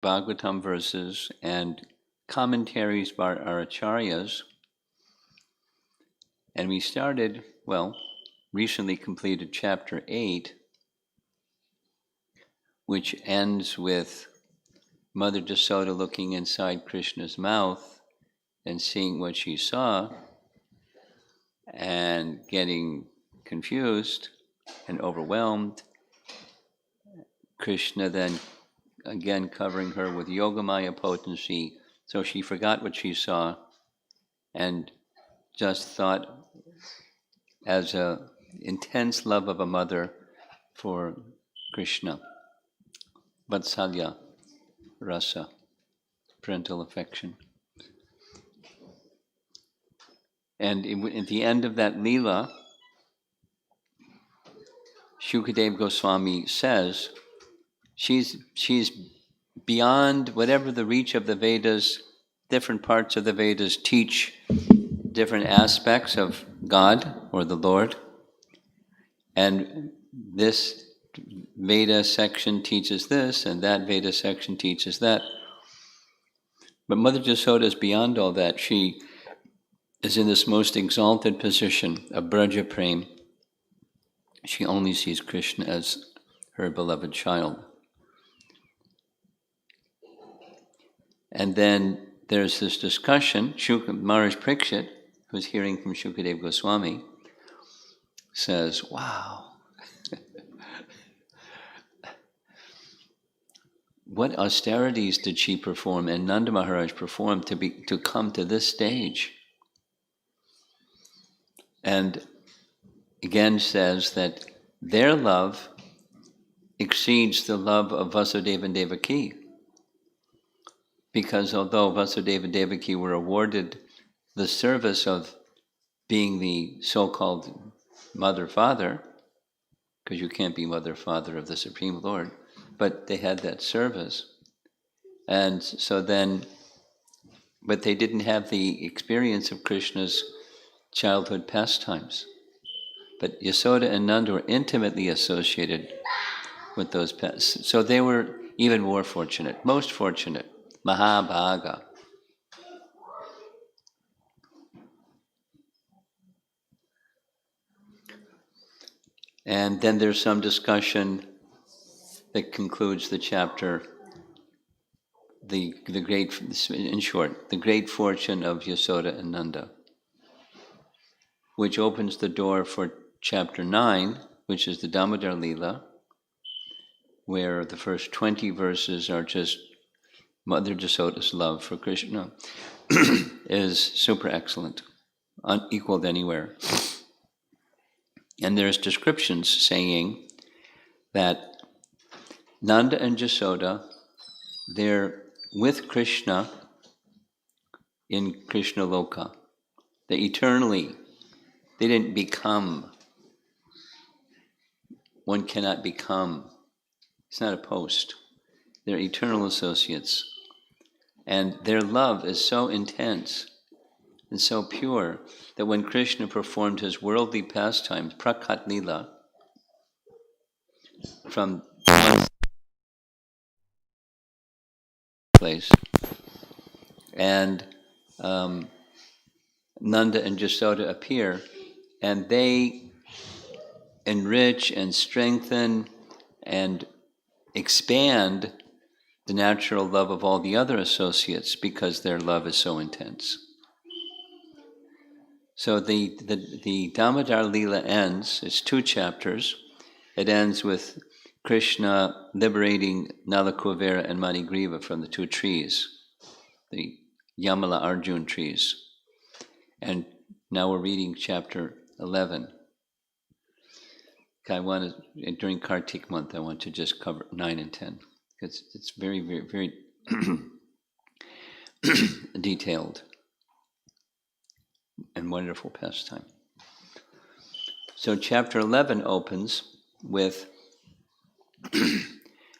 Bhagavatam verses and commentaries by our acharyas. And we started, recently completed chapter 8, which ends with Mother Jasoda looking inside Krishna's mouth and seeing what she saw and getting confused and overwhelmed. Krishna then again covering her with Yogamaya potency, so she forgot what she saw and just thought as an intense love of a mother for Krishna. Vatsalya, rasa, parental affection. And at the end of that Leela, Shukadeva Goswami says, she's beyond whatever the reach of the Vedas. Different parts of the Vedas teach different aspects of God or the Lord. And this Veda section teaches this, and that Veda section teaches that. But Mother Jasoda is beyond all that. She is in this most exalted position of Braja Prem. She only sees Krishna as her beloved child. And then there's this discussion. Maharaj Parikshit, who's hearing from Shukadeva Goswami, says, wow, what austerities did she perform and Nanda Maharaj perform to come to this stage? And again says that their love exceeds the love of Vasudeva and Devaki. Because although Vasudeva and Devaki were awarded the service of being the so-called mother-father, because you can't be mother-father of the Supreme Lord, but they had that service. And so then, but they didn't have the experience of Krishna's childhood pastimes. But Yasoda and Nanda were intimately associated with those pastimes. So they were even more fortunate, most fortunate, Mahabhaga. And then there's some discussion that concludes the chapter, in short, the great fortune of Yasoda and Nanda, which opens the door for chapter 9, which is the Damodar Leela, where the first 20 verses are just Mother Jasoda's love for Krishna is super excellent, unequaled anywhere. And there's descriptions saying that Nanda and Jasoda, they're with Krishna in Krishna Loka. They eternally, they didn't become. One cannot become. It's not a post. They're eternal associates. And their love is so intense and so pure that when Krishna performed his worldly pastimes, Prakat Leela, from one place, and Nanda and Jasoda appear, and they enrich and strengthen and expand the natural love of all the other associates because their love is so intense. So the Damodar Leela ends, it's 2 chapters. It ends with Krishna liberating Nalakuvera and Manigriva from the 2 trees, the Yamala Arjun trees. And now we're reading chapter 11. During Kartik month, I want to just cover 9 and 10, because it's very, very, very detailed and wonderful pastime. So chapter 11 opens with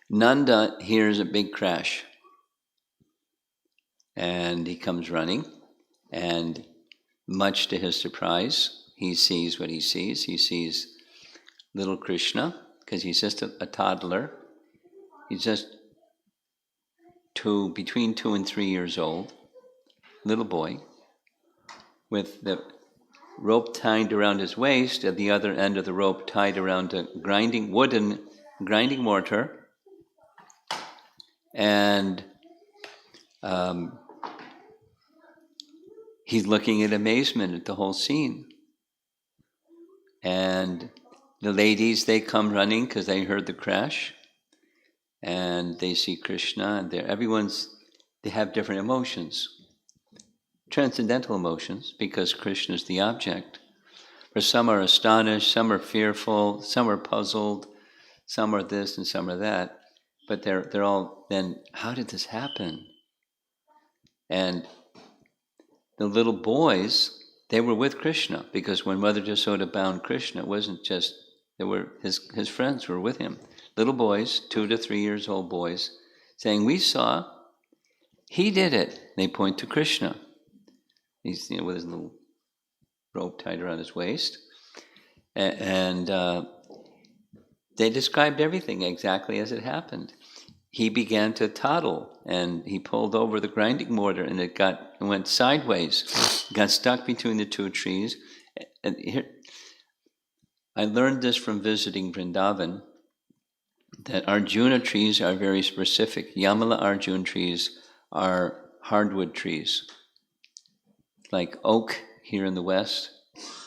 Nanda hears a big crash, and he comes running, and much to his surprise, he sees what he sees. He sees little Krishna, because he's just a toddler. He's just between 2 and 3 years old, little boy, with the rope tied around his waist, at the other end of the rope tied around a wooden grinding mortar, and he's looking in amazement at the whole scene. And the ladies, they come running because they heard the crash, and they see Krishna, and they have different emotions, transcendental emotions, because Krishna is the object. For some are astonished, some are fearful, some are puzzled, some are this and some are that, but they're all then, how did this happen? And the little boys, they were with Krishna, because when Mother Yasoda bound Krishna, it wasn't just, his friends were with him. Little boys, 2 to 3 years old boys, saying, we saw, he did it. They point to Krishna. He's with his little rope tied around his waist. And they described everything exactly as it happened. He began to toddle, and he pulled over the grinding mortar, and it went sideways, got stuck between the 2 trees. And here, I learned this from visiting Vrindavan, that Arjuna trees are very specific. Yamala Arjuna trees are hardwood trees. Like oak here in the West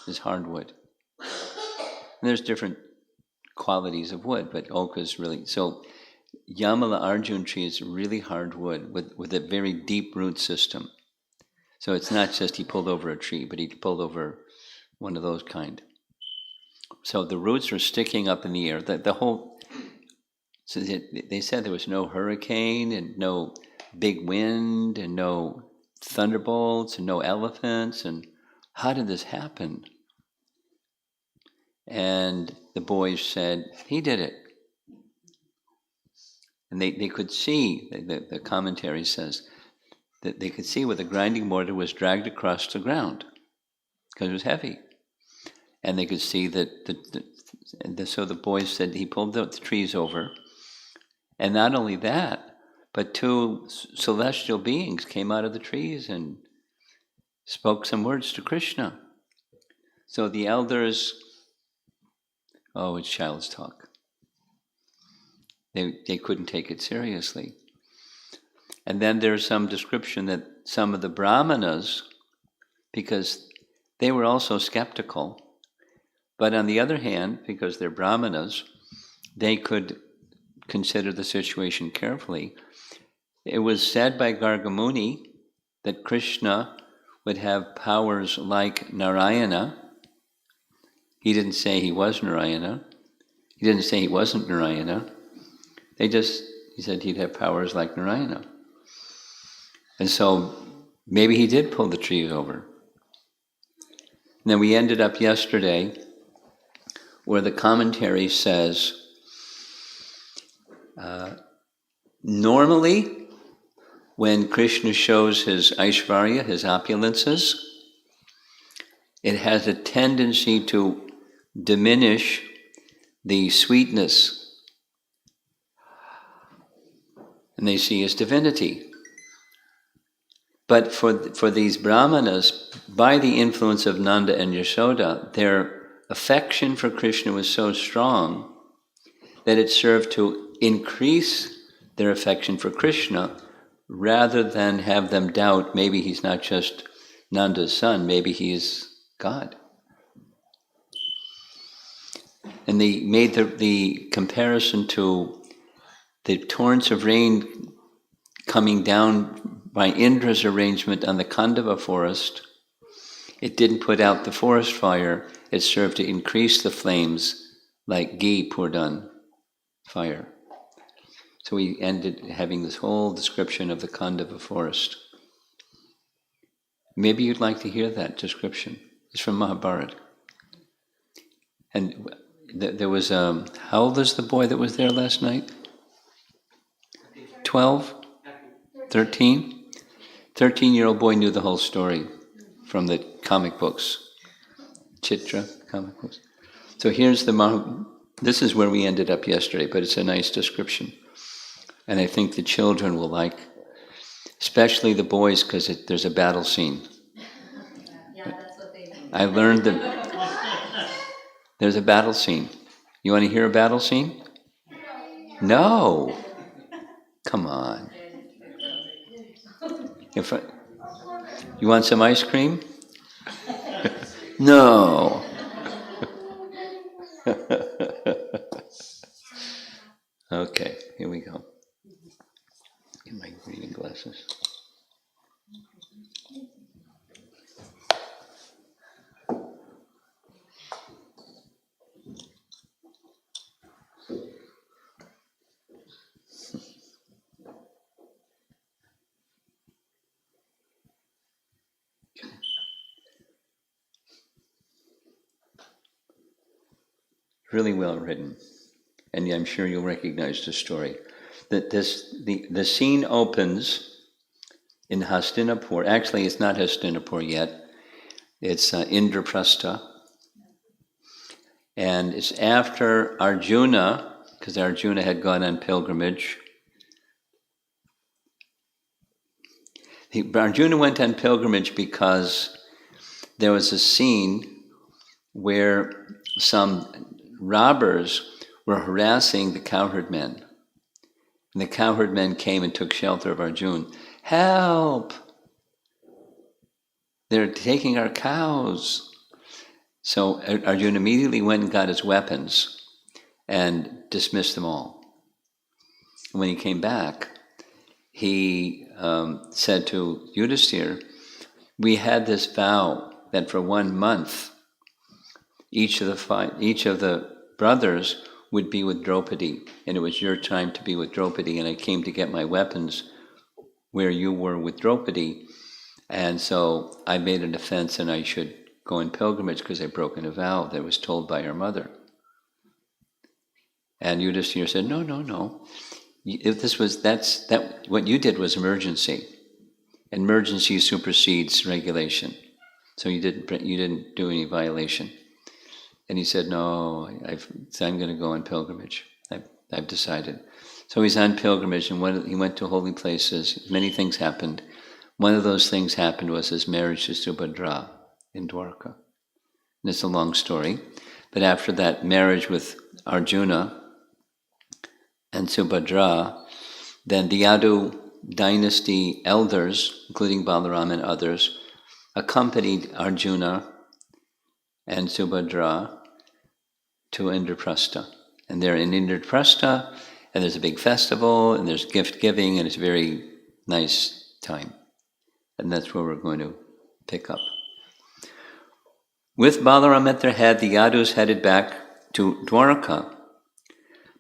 is hardwood. And there's different qualities of wood, but oak is really, so Yamala Arjuna tree is really hard wood with a very deep root system. So it's not just he pulled over a tree, but he pulled over one of those kind. So the roots were sticking up in the air. So they said there was no hurricane and no big wind and no thunderbolts and no elephants. And how did this happen? And the boys said, he did it. And they could see, the commentary says, that they could see where the grinding mortar was dragged across the ground, because it was heavy. And they could see that, so the boys said he pulled the trees over. And not only that, but 2 celestial beings came out of the trees and spoke some words to Krishna. So the elders, it's child's talk. They couldn't take it seriously. And then there's some description that some of the brahmanas, because they were also skeptical, but on the other hand, because they're brahmanas, they could consider the situation carefully. It was said by Gargamuni that Krishna would have powers like Narayana. He didn't say he was Narayana. He didn't say he wasn't Narayana. He said he'd have powers like Narayana. And so maybe he did pull the trees over. And then we ended up yesterday where the commentary says, normally when Krishna shows his Aishvarya, his opulences, it has a tendency to diminish the sweetness, and they see his divinity. But for these brahmanas, by the influence of Nanda and Yashoda, their affection for Krishna was so strong that it served to increase their affection for Krishna, rather than have them doubt maybe he's not just Nanda's son, maybe he's God. And they made the comparison to the torrents of rain coming down by Indra's arrangement on the Kandava forest. It didn't put out the forest fire, it served to increase the flames like ghee poured on fire. So we ended having this whole description of the Kandava forest. Maybe you'd like to hear that description. It's from Mahabharata. And there was, how old is the boy that was there last night? 12? 13? 13-year-old boy knew the whole story from the comic books, Chitra comic books. So here's this is where we ended up yesterday, but it's a nice description. And I think the children will like especially the boys, because there's a battle scene. Yeah, that's what they mean. I learned that there's a battle scene. You want to hear a battle scene? No. Come on. You want some ice cream? No. Okay, here we go. Get my reading glasses. Really well written, and I'm sure you'll recognize the story. The scene opens in Hastinapur. Actually, it's not Hastinapur yet. It's Indraprastha, and it's after Arjuna, because Arjuna had gone on pilgrimage. Arjuna went on pilgrimage because there was a scene where some robbers were harassing the cowherd men. And the cowherd men came and took shelter of Arjuna. Help! They're taking our cows. So Arjuna immediately went and got his weapons and dismissed them all. When he came back, he said to Yudhisthira, we had this vow that for 1 month, each of the brothers would be with Draupadi, and it was your time to be with Draupadi, and I came to get my weapons where you were with Draupadi, and so I made an offense and I should go in pilgrimage because I'd broken a vow that was told by your mother. And Yudhisthira said, no. What you did was emergency. Emergency supersedes regulation. So you didn't do any violation. And he said, no, I'm going to go on pilgrimage. I've decided. So he's on pilgrimage, and he went to holy places. Many things happened. One of those things happened was his marriage to Subhadra in Dwarka. And it's a long story. But after that marriage with Arjuna and Subhadra, then the Yadu dynasty elders, including Balaram and others, accompanied Arjuna and Subhadra to Indraprastha. And they're in Indraprastha, and there's a big festival, and there's gift giving, and it's a very nice time. And that's where we're going to pick up. With Balaram at their head, the Yadus headed back to Dwarka.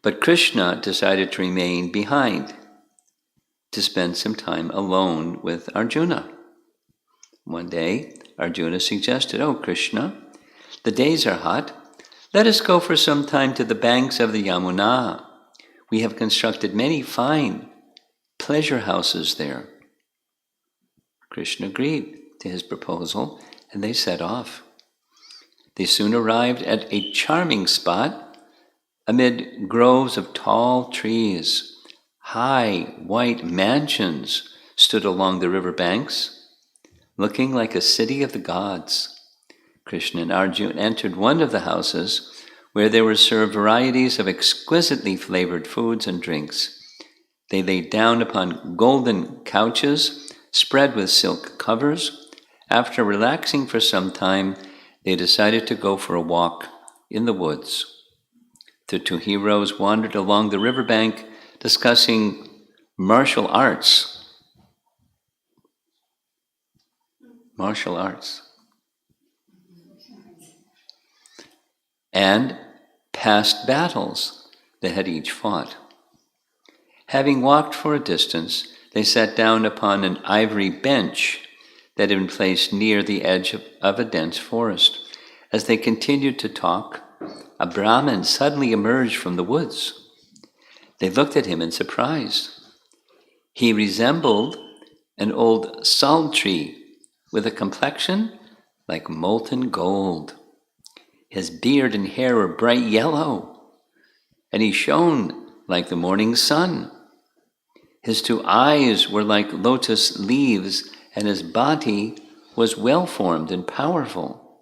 But Krishna decided to remain behind to spend some time alone with Arjuna. One day, Arjuna suggested, "Oh, Krishna, the days are hot. Let us go for some time to the banks of the Yamuna. We have constructed many fine pleasure houses there." Krishna agreed to his proposal, and they set off. They soon arrived at a charming spot amid groves of tall trees. High white mansions stood along the river banks, looking like a city of the gods. Krishna and Arjuna entered one of the houses, where they were served varieties of exquisitely flavored foods and drinks. They lay down upon golden couches, spread with silk covers. After relaxing for some time, they decided to go for a walk in the woods. The two heroes wandered along the riverbank, discussing martial arts. And past battles they had each fought. Having walked for a distance, they sat down upon an ivory bench that had been placed near the edge of a dense forest. As they continued to talk, a Brahmin suddenly emerged from the woods. They looked at him in surprise. He resembled an old sal tree with a complexion like molten gold. His beard and hair were bright yellow, and he shone like the morning sun. His 2 eyes were like lotus leaves, and his body was well-formed and powerful.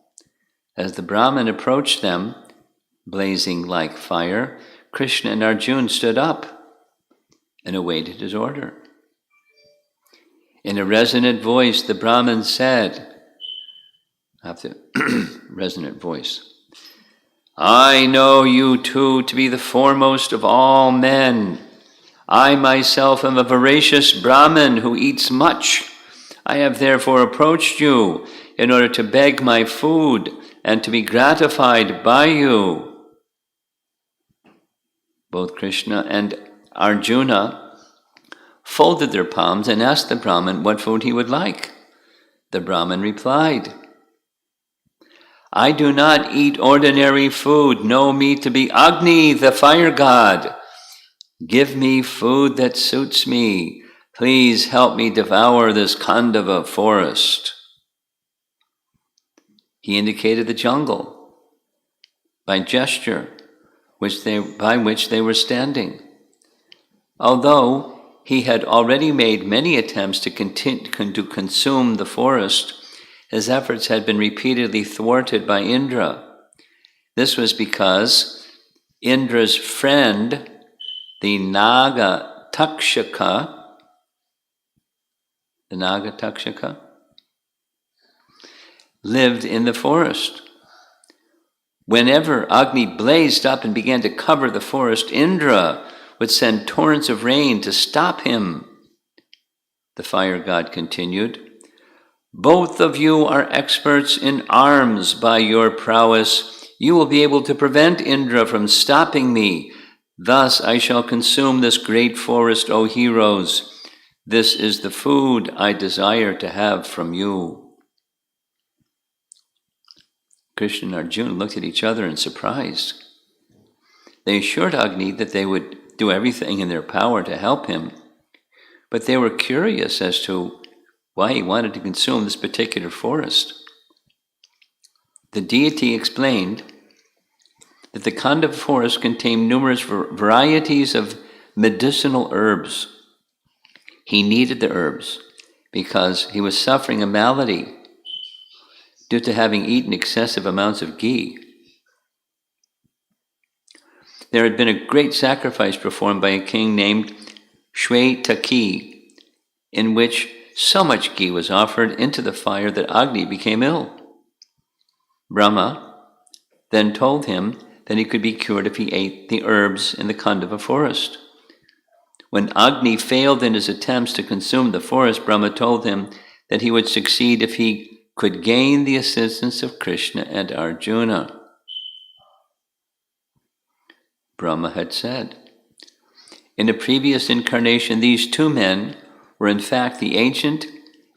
As the Brahman approached them, blazing like fire, Krishna and Arjuna stood up and awaited his order. In a resonant voice, the Brahman said, resonant voice, I know you two to be the foremost of all men. I myself am a voracious Brahmin who eats much. I have therefore approached you in order to beg my food and to be gratified by you. Both Krishna and Arjuna folded their palms and asked the Brahmin what food he would like. The Brahmin replied, I do not eat ordinary food. Know me to be Agni, the fire god. Give me food that suits me. Please help me devour this Khandava forest. He indicated the jungle by gesture by which they were standing. Although he had already made many attempts to consume the forest, his efforts had been repeatedly thwarted by Indra. This was because Indra's friend, the Naga Takshaka, lived in the forest. Whenever Agni blazed up and began to cover the forest, Indra would send torrents of rain to stop him. The fire god continued, both of you are experts in arms. By your prowess, you will be able to prevent Indra from stopping me. Thus I shall consume this great forest, O heroes. This is the food I desire to have from you. Krishna and Arjuna looked at each other in surprise. They assured Agni that they would do everything in their power to help him, but they were curious as to why he wanted to consume this particular forest. The deity explained that the Khandava forest contained numerous varieties of medicinal herbs. He needed the herbs because he was suffering a malady due to having eaten excessive amounts of ghee. There had been a great sacrifice performed by a king named Shvetaki, in which so much ghee was offered into the fire that Agni became ill. Brahma then told him that he could be cured if he ate the herbs in the Khandava forest. When Agni failed in his attempts to consume the forest, Brahma told him that he would succeed if he could gain the assistance of Krishna and Arjuna. Brahma had said, in a previous incarnation, these 2 men were in fact the ancient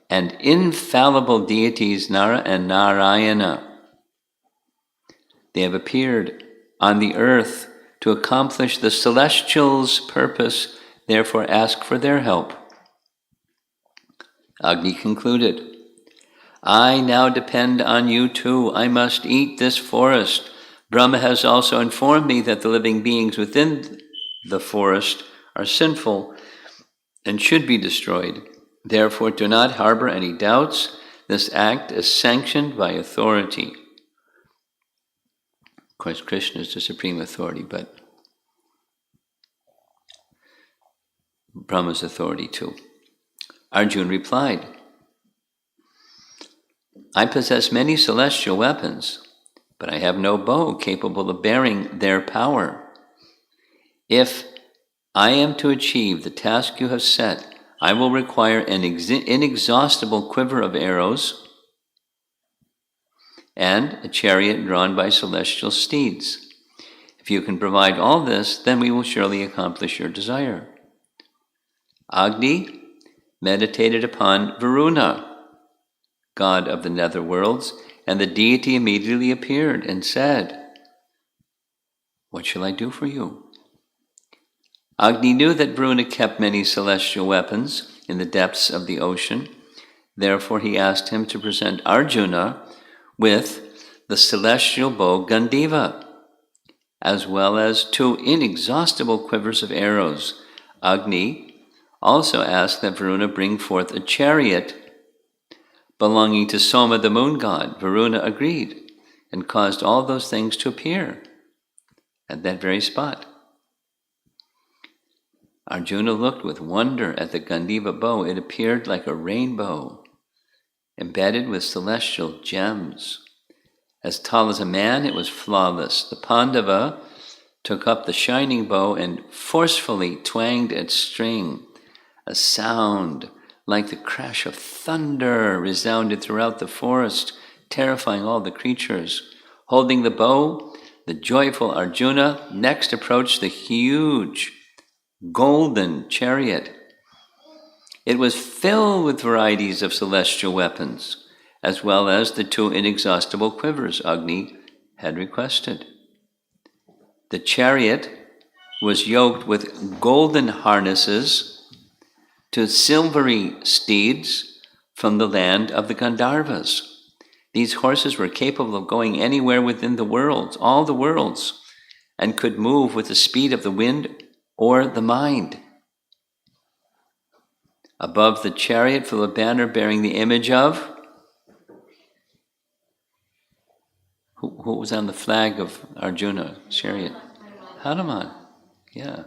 and infallible deities Nara and Narayana. They have appeared on the earth to accomplish the celestials' purpose, therefore ask for their help. Agni concluded, I now depend on you too. I must eat this forest. Brahma has also informed me that the living beings within the forest are sinful and should be destroyed. Therefore, do not harbor any doubts. This act is sanctioned by authority. Of course, Krishna is the supreme authority, but Brahma's authority too. Arjuna replied, I possess many celestial weapons, but I have no bow capable of bearing their power. If I am to achieve the task you have set, I will require an inexhaustible quiver of arrows and a chariot drawn by celestial steeds. If you can provide all this, then we will surely accomplish your desire. Agni meditated upon Varuna, god of the netherworlds, and the deity immediately appeared and said, what shall I do for you? Agni knew that Varuna kept many celestial weapons in the depths of the ocean. Therefore he asked him to present Arjuna with the celestial bow Gandiva, as well as 2 inexhaustible quivers of arrows. Agni also asked that Varuna bring forth a chariot belonging to Soma, the moon god. Varuna agreed and caused all those things to appear at that very spot. Arjuna looked with wonder at the Gandiva bow. It appeared like a rainbow, embedded with celestial gems. As tall as a man, it was flawless. The Pandava took up the shining bow and forcefully twanged its string. A sound like the crash of thunder resounded throughout the forest, terrifying all the creatures. Holding the bow, the joyful Arjuna next approached the huge golden chariot. It was filled with varieties of celestial weapons, as well as the 2 inexhaustible quivers Agni had requested. The chariot was yoked with golden harnesses to silvery steeds from the land of the Gandharvas. These horses were capable of going anywhere within the worlds, all the worlds, and could move with the speed of the wind or the mind. Above the chariot flew a banner bearing the image of... Who was on the flag of Arjuna chariot? Hanuman. Yeah.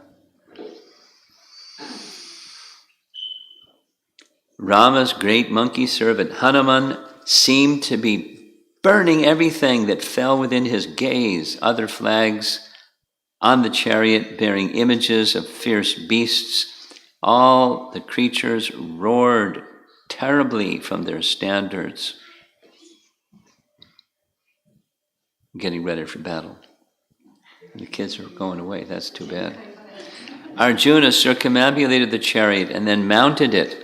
Rama's great monkey servant Hanuman seemed to be burning everything that fell within his gaze. Other flags on the chariot bearing images of fierce beasts. All the creatures roared terribly from their standards, getting ready for battle. The kids are going away. That's too bad. Arjuna circumambulated the chariot and then mounted it.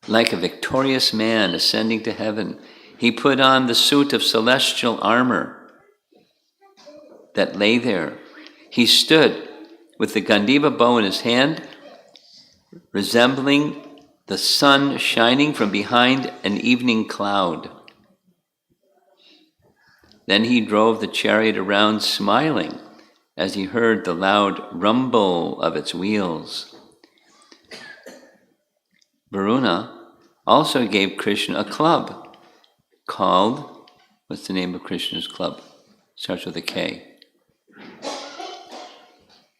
Like a victorious man ascending to heaven, he put on the suit of celestial armor that lay there. He stood with the Gandiva bow in his hand, resembling the sun shining from behind an evening cloud. Then he drove the chariot around, smiling as he heard the loud rumble of its wheels. Varuna also gave Krishna a club called, what's the name of Krishna's club? Starts with a K.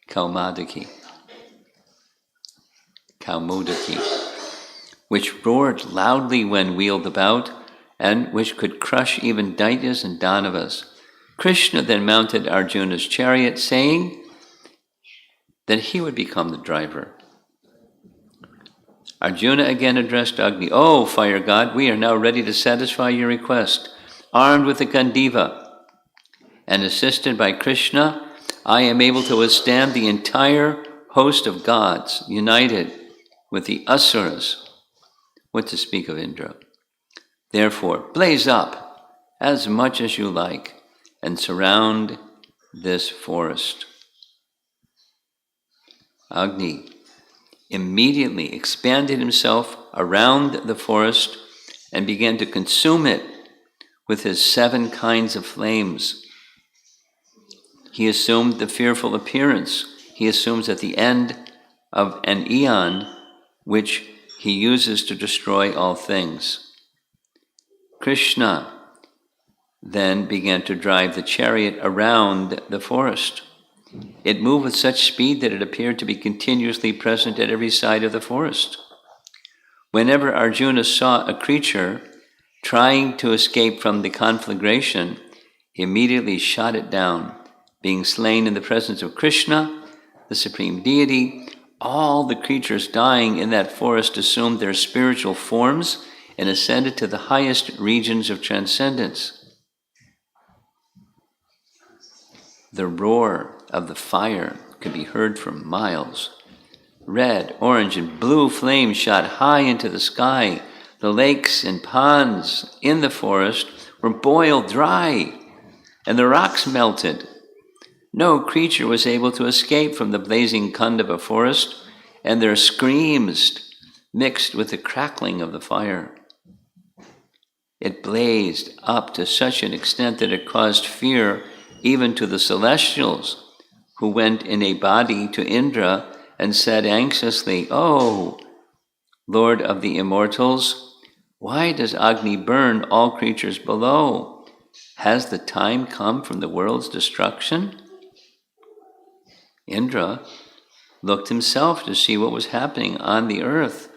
Kaumudaki, which roared loudly when wheeled about, and which could crush even Daityas and Danavas. Krishna then mounted Arjuna's chariot, saying that he would become the driver. Arjuna again addressed Agni, "Oh, fire god, we are now ready to satisfy your request. Armed with the Gandiva and assisted by Krishna, I am able to withstand the entire host of gods united with the Asuras, what to speak of Indra. Therefore, blaze up as much as you like and surround this forest." Agni immediately expanded himself around the forest and began to consume it with his 7 kinds of flames. He assumed the fearful appearance he assumes at the end of an eon, which he uses to destroy all things. Krishna then began to drive the chariot around the forest. It moved with such speed that it appeared to be continuously present at every side of the forest. Whenever Arjuna saw a creature trying to escape from the conflagration, he immediately shot it down, being slain in the presence of Krishna, the supreme deity. All the creatures dying in that forest assumed their spiritual forms and ascended to the highest regions of transcendence. The roar of the fire could be heard for miles. Red, orange, and blue flames shot high into the sky. The lakes and ponds in the forest were boiled dry, and the rocks melted. No creature was able to escape from the blazing Kandava forest, and their screams mixed with the crackling of the fire. It blazed up to such an extent that it caused fear even to the celestials, who went in a body to Indra and said anxiously, "Oh, Lord of the immortals, why does Agni burn all creatures below? Has the time come from the world's destruction?" Indra looked himself to see what was happening on the earth.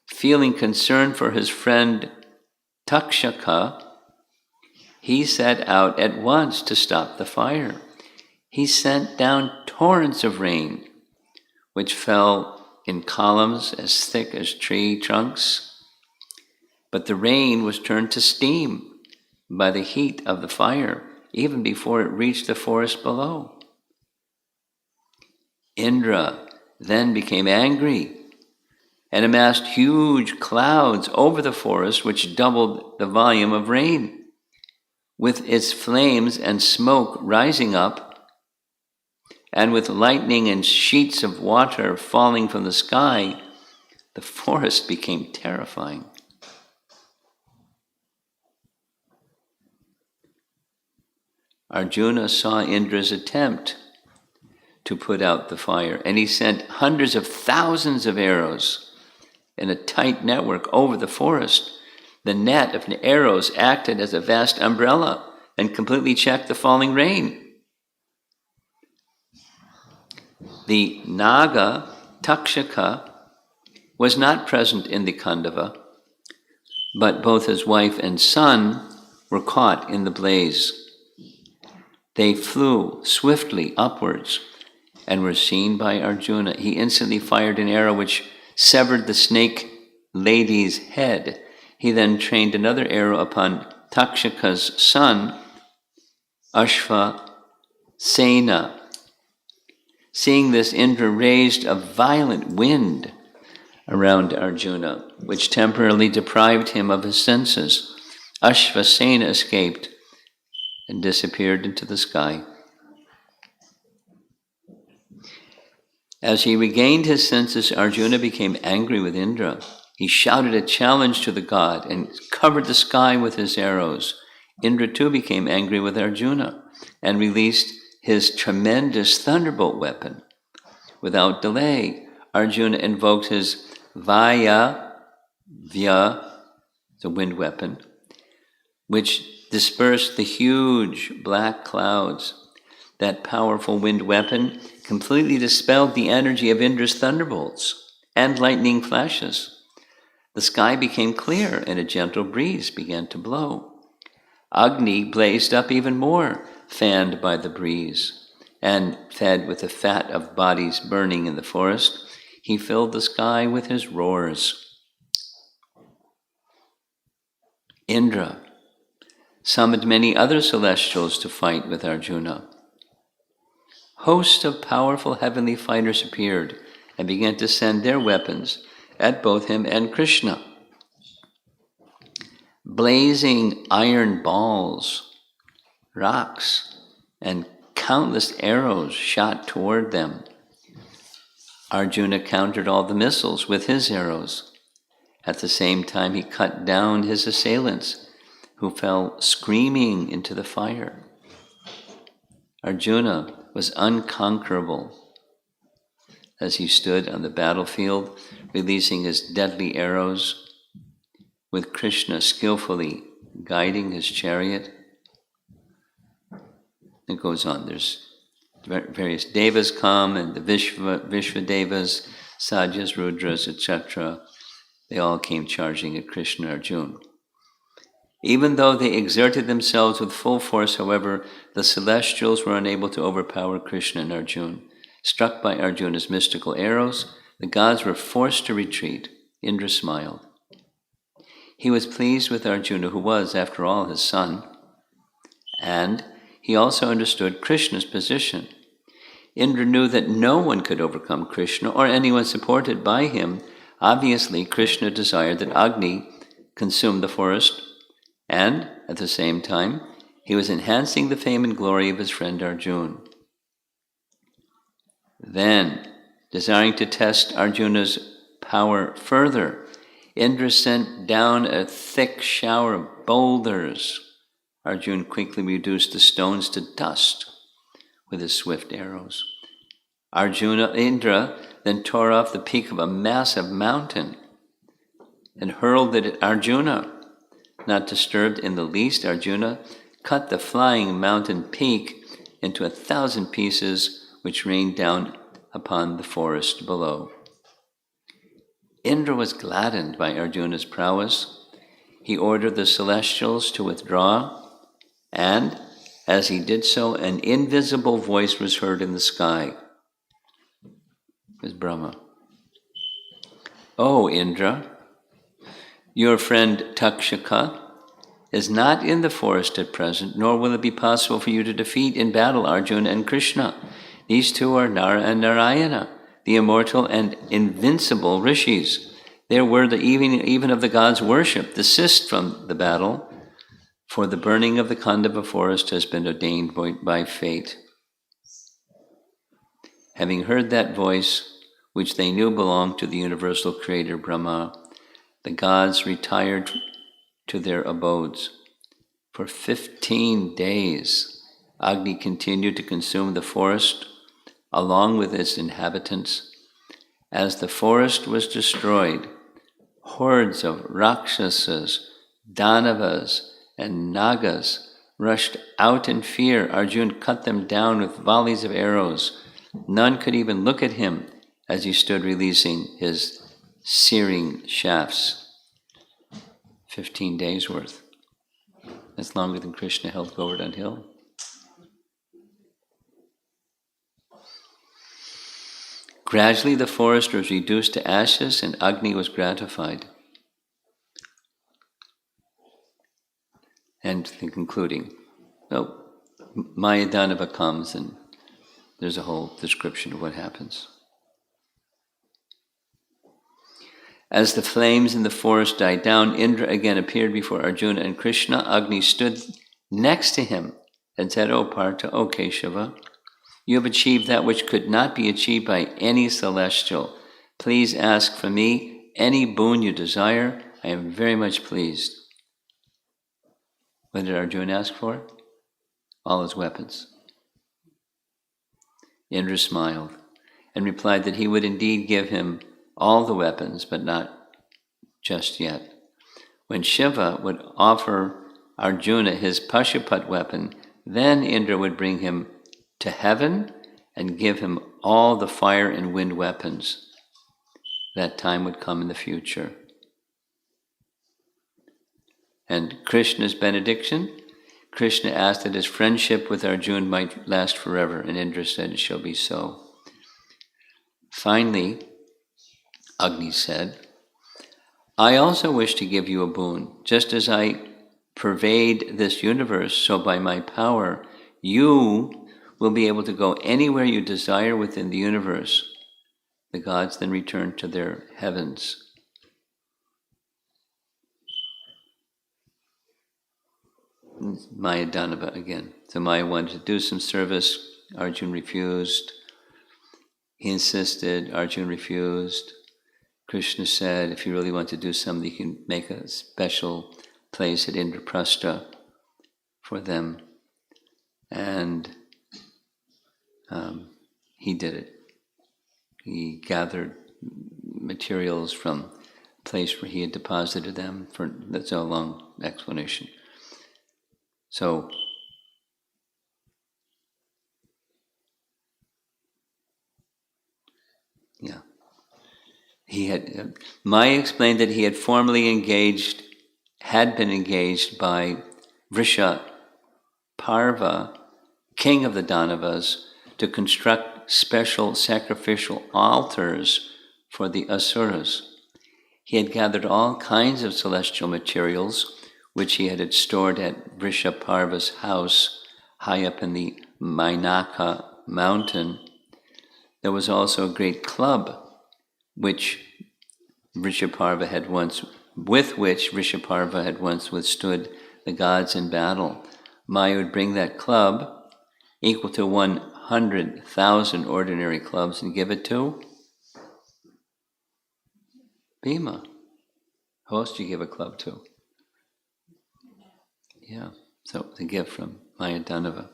Feeling concern for his friend Takshaka, he set out at once to stop the fire. He sent down torrents of rain, which fell in columns as thick as tree trunks. But the rain was turned to steam by the heat of the fire, even before it reached the forest below. Indra then became angry and amassed huge clouds over the forest, which doubled the volume of rain. With its flames and smoke rising up, and with lightning and sheets of water falling from the sky, the forest became terrifying. Arjuna saw Indra's attempt to put out the fire, and he sent hundreds of thousands of arrows in a tight network over the forest. The net of arrows acted as a vast umbrella and completely checked the falling rain. The Naga, Takshaka, was not present in the Khandava, but both his wife and son were caught in the blaze. They flew swiftly upwards and were seen by Arjuna. He instantly fired an arrow which severed the snake lady's head. He then trained another arrow upon Takshaka's son, Ashvasena. Seeing this, Indra raised a violent wind around Arjuna, which temporarily deprived him of his senses. Ashvasena escaped and disappeared into the sky. As he regained his senses, Arjuna became angry with Indra. He shouted a challenge to the god and covered the sky with his arrows. Indra too became angry with Arjuna and released his tremendous thunderbolt weapon. Without delay, Arjuna invoked his Vaya, the wind weapon, which dispersed the huge black clouds. That powerful wind weapon completely dispelled the energy of Indra's thunderbolts and lightning flashes. The sky became clear and a gentle breeze began to blow. Agni blazed up even more, fanned by the breeze, and fed with the fat of bodies burning in the forest. He filled the sky with his roars. Indra summoned many other celestials to fight with Arjuna. Hosts of powerful heavenly fighters appeared and began to send their weapons at both him and Krishna. Blazing iron balls, rocks, and countless arrows shot toward them. Arjuna countered all the missiles with his arrows. At the same time, he cut down his assailants, who fell screaming into the fire. Arjuna was unconquerable as he stood on the battlefield, releasing his deadly arrows, with Krishna skillfully guiding his chariot. It goes on. There's various devas come, and the Vishvadevas, Sajas, Rudras, etc. They all came charging at Krishna and Arjuna. Even though they exerted themselves with full force, however, the celestials were unable to overpower Krishna and Arjuna. Struck by Arjuna's mystical arrows, the gods were forced to retreat. Indra smiled. He was pleased with Arjuna, who was, after all, his son, and he also understood Krishna's position. Indra knew that no one could overcome Krishna or anyone supported by him. Obviously, Krishna desired that Agni consume the forest, and at the same time, he was enhancing the fame and glory of his friend Arjuna. Then, desiring to test Arjuna's power further, Indra sent down a thick shower of boulders. Arjuna quickly reduced the stones to dust with his swift arrows. Indra then tore off the peak of a massive mountain and hurled it at Arjuna. Not disturbed in the least, Arjuna cut the flying mountain peak into 1,000 pieces, which rained down upon the forest below. Indra was gladdened by Arjuna's prowess. He ordered the celestials to withdraw, and as he did so, an invisible voice was heard in the sky. It was Brahma. "Oh, Indra, your friend Takshaka is not in the forest at present, nor will it be possible for you to defeat in battle Arjuna and Krishna. These two are Nara and Narayana, the immortal and invincible rishis. They are worthy even of the gods' worship. Desist from the battle, for the burning of the Khandava forest has been ordained by fate." Having heard that voice, which they knew belonged to the universal creator Brahma, the gods retired to their abodes. For 15 days, Agni continued to consume the forest along with its inhabitants. As the forest was destroyed, hordes of Rakshasas, Danavas, and Nagas rushed out in fear. Arjuna cut them down with volleys of arrows. None could even look at him as he stood releasing his searing shafts. 15 days worth. That's longer than Krishna held Govardhan Hill. Gradually the forest was reduced to ashes and Agni was gratified. And the concluding, Mayadanava comes and there's a whole description of what happens. As the flames in the forest died down, Indra again appeared before Arjuna and Krishna. Agni stood next to him and said, "O Partha, O Keshava, you have achieved that which could not be achieved by any celestial. Please ask for me any boon you desire. I am very much pleased." What did Arjuna ask for? All his weapons. Indra smiled and replied that he would indeed give him all the weapons, but not just yet. When Shiva would offer Arjuna his Pashupat weapon, then Indra would bring him to heaven and give him all the fire and wind weapons. That time would come in the future. And Krishna's benediction, Krishna asked that his friendship with Arjuna might last forever, and Indra said, "It shall be so." Finally, Agni said, "I also wish to give you a boon. Just as I pervade this universe, so by my power, you will be able to go anywhere you desire within the universe." The gods then returned to their heavens. Maya Danava again. So Maya wanted to do some service. Arjuna refused. He insisted. Arjuna refused. Krishna said, if you really want to do something, you can make a special place at Indraprastha for them. And he did it. He gathered materials from a place where he had deposited them. That's a long explanation. So, yeah. He had, Maya explained that he had formerly been engaged by Vrishaparva, king of the Danavas, to construct special sacrificial altars for the Asuras. He had gathered all kinds of celestial materials, which he had stored at Vrishaparva's house, high up in the Mainaka mountain. There was also a great club with which Vrishaparva had once withstood the gods in battle. Maya would bring that club, equal to 100,000 ordinary clubs, and give it to Bhima. Who else do you give a club to? Yeah, so it's a gift from Maya Danava.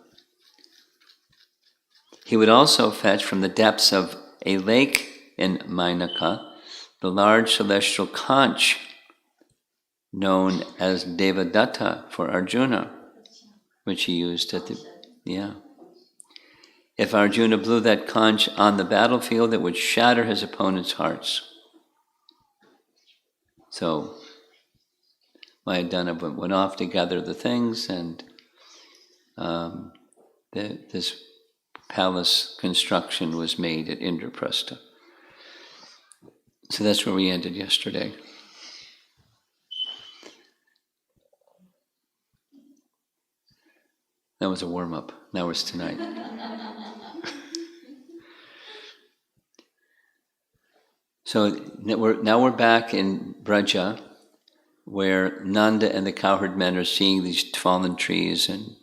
He would also fetch from the depths of a lake in Mainaka, the large celestial conch known as Devadatta for Arjuna, which he used at the, yeah. If Arjuna blew that conch on the battlefield, it would shatter his opponent's hearts. So Mayadana went off to gather the things, and this palace construction was made at Indraprastha. So that's where we ended yesterday. That was a warm-up. Now it's tonight. So now we're back in Braja, where Nanda and the cowherd men are seeing these fallen trees, and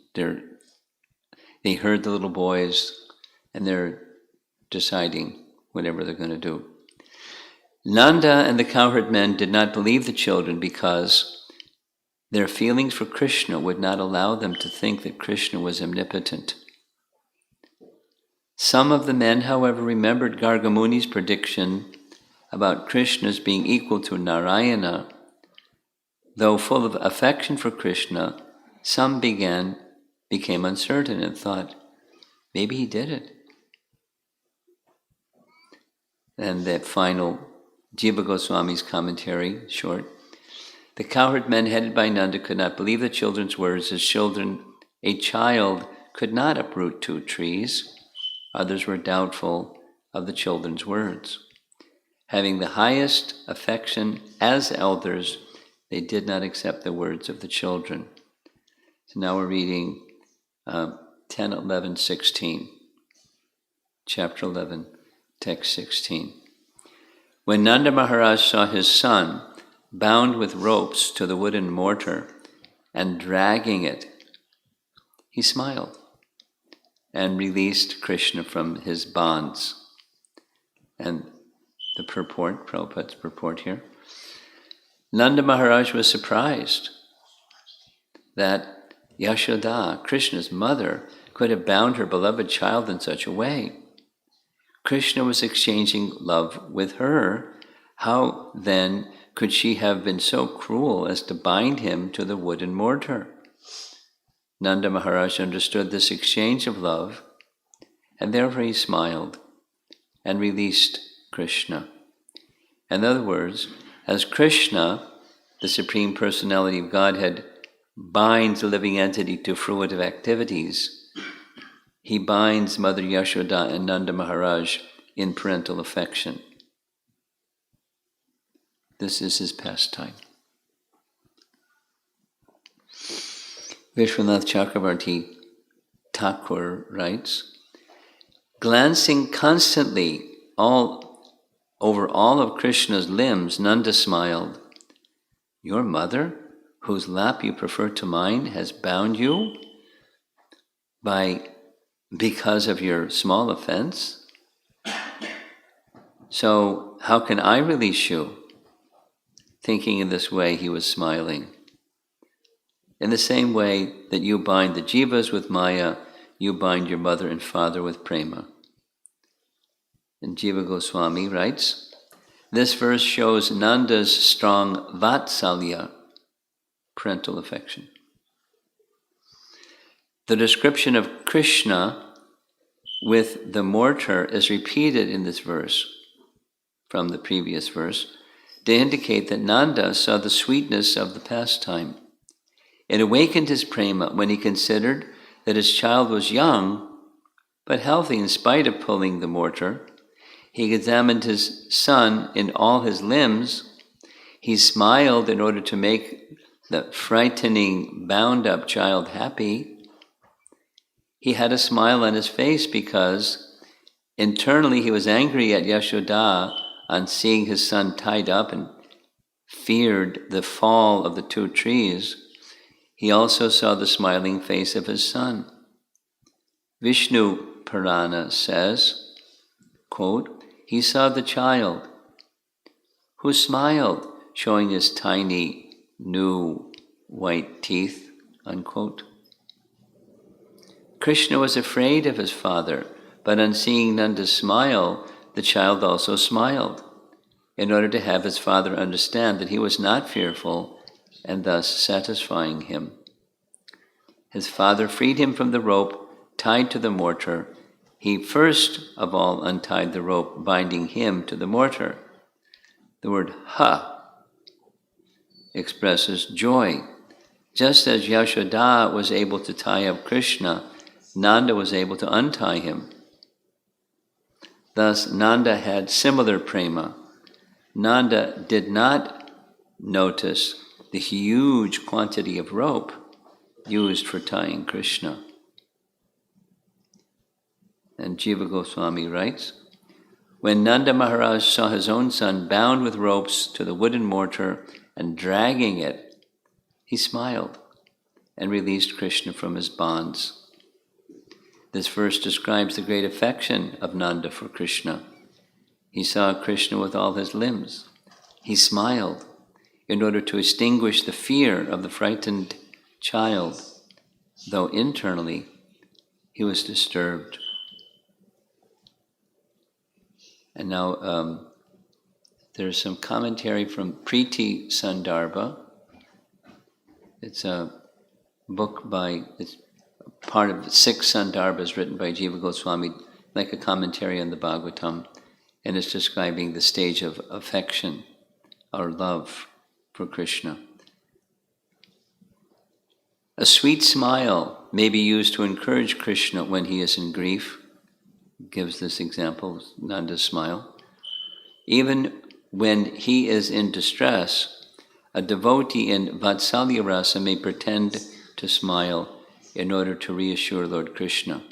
they heard the little boys, and they're deciding whatever they're going to do. Nanda and the cowherd men did not believe the children because their feelings for Krishna would not allow them to think that Krishna was omnipotent. Some of the men, however, remembered Gargamuni's prediction about Krishna's being equal to Narayana. Though full of affection for Krishna, some became uncertain and thought, maybe he did it. And that final Jiva Goswami's commentary, short. The cowherd men headed by Nanda could not believe the children's words. As children, a child could not uproot 2 trees. Others were doubtful of the children's words. Having the highest affection as elders, they did not accept the words of the children. So now we're reading 10, 11, 16. Chapter 11, text 16. When Nanda Maharaj saw his son bound with ropes to the wooden mortar and dragging it, he smiled and released Krishna from his bonds. And the purport, Prabhupada's purport here. Nanda Maharaj was surprised that Yashoda, Krishna's mother, could have bound her beloved child in such a way. Krishna was exchanging love with her. How then could she have been so cruel as to bind him to the wooden mortar? Nanda Maharaj understood this exchange of love, and therefore he smiled and released Krishna. In other words, as Krishna, the Supreme Personality of Godhead, binds a living entity to fruitive activities, he binds Mother Yashoda and Nanda Maharaj in parental affection. This is his pastime. Vishwanath Chakravarti Thakur writes, glancing constantly over all of Krishna's limbs, Nanda smiled. Your mother, whose lap you prefer to mine, has bound you because of your small offense? So how can I release you? Thinking in this way, he was smiling. In the same way that you bind the jivas with Maya, you bind your mother and father with prema. And Jiva Goswami writes, this verse shows Nanda's strong vatsalya, parental affection. The description of Krishna with the mortar is repeated in this verse from the previous verse to indicate that Nanda saw the sweetness of the pastime. It awakened his prema when he considered that his child was young but healthy in spite of pulling the mortar. He examined his son in all his limbs. He smiled in order to make the frightening, bound-up child happy. He had a smile on his face because internally he was angry at Yashoda on seeing his son tied up and feared the fall of the 2 trees. He also saw the smiling face of his son. Vishnu Purana says, quote, he saw the child who smiled, showing his tiny, new, white teeth, unquote. Krishna was afraid of his father, but on seeing Nanda's smile, the child also smiled, in order to have his father understand that he was not fearful, and thus satisfying him. His father freed him from the rope tied to the mortar. He first of all untied the rope binding him to the mortar. The word ha expresses joy. Just as Yashoda was able to tie up Krishna, Nanda was able to untie him. Thus, Nanda had similar prema. Nanda did not notice the huge quantity of rope used for tying Krishna. And Jiva Goswami writes, when Nanda Maharaj saw his own son bound with ropes to the wooden mortar and dragging it, he smiled and released Krishna from his bonds. This verse describes the great affection of Nanda for Krishna. He saw Krishna with all his limbs. He smiled in order to extinguish the fear of the frightened child, though internally he was disturbed. And now there's some commentary from Priti Sandarbha. It's a book it's part of 6 Sandarbhas written by Jiva Goswami, like a commentary on the Bhagavatam, and it's describing the stage of affection or love for Krishna. A sweet smile may be used to encourage Krishna when he is in grief. Gives this example, Nanda's smile. Even when he is in distress, a devotee in Vatsalya Rasa may pretend to smile in order to reassure Lord Krishna.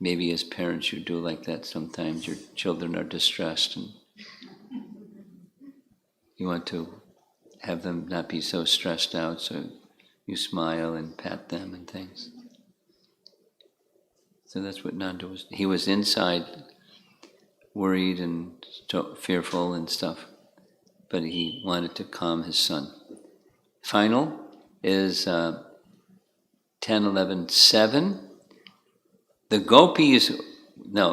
Maybe as parents you do like that sometimes. Your children are distressed and you want to have them not be so stressed out, so you smile and pat them and things. So that's what Nanda was. He was inside, worried and fearful and stuff, but he wanted to calm his son. Final is 10:11:7. The gopis,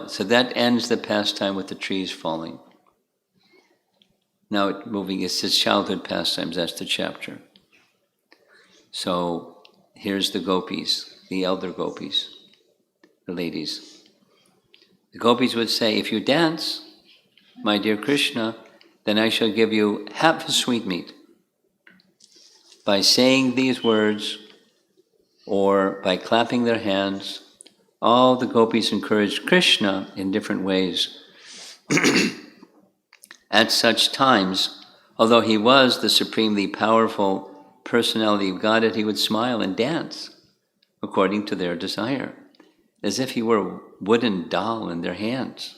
so that ends the pastime with the trees falling. Now it's his childhood pastimes, that's the chapter. So here's the gopis, the elder gopis, the ladies. The gopis would say, if you dance, my dear Krishna, then I shall give you half a sweetmeat. By saying these words, or by clapping their hands, all the gopis encouraged Krishna in different ways. At such times, although he was the supremely powerful personality of Godhead, he would smile and dance according to their desire, as if he were a wooden doll in their hands.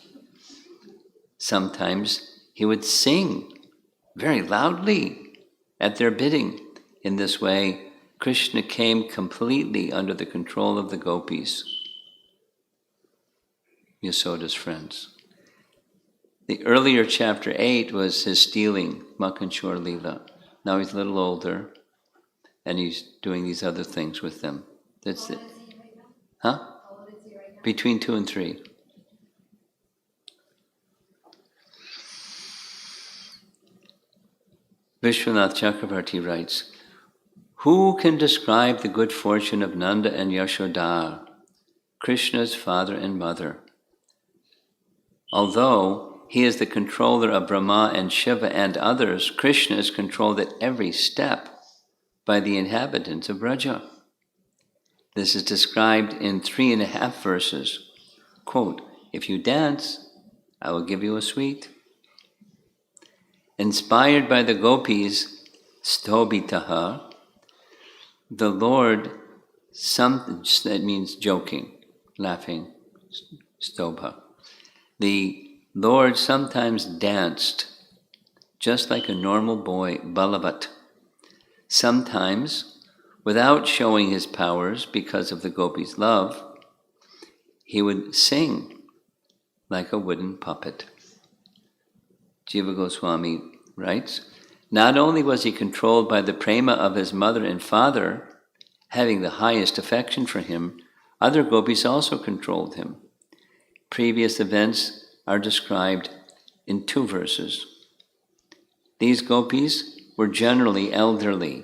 Sometimes he would sing very loudly at their bidding. In this way, Krishna came completely under the control of the gopis, Yasoda's friends. The earlier chapter 8 was his stealing, Makanchur Leela. Now he's a little older, and he's doing these other things with them. That's it. Huh? Between 2 and 3. Vishwanath Chakravarti writes, who can describe the good fortune of Nanda and Yashoda, Krishna's father and mother? Although he is the controller of Brahma and Shiva and others, Krishna is controlled at every step by the inhabitants of Braja. This is described in 3.5 verses. Quote, if you dance, I will give you a sweet. Inspired by the gopis, Stobitaha, the Lord, that means joking, laughing, Stobha. The Lord sometimes danced just like a normal boy, Balavat. Sometimes, without showing his powers because of the gopis' love, he would sing like a wooden puppet. Jiva Goswami writes, not only was he controlled by the prema of his mother and father, having the highest affection for him, other gopis also controlled him. previous events are described in 2 verses. These gopis were generally elderly.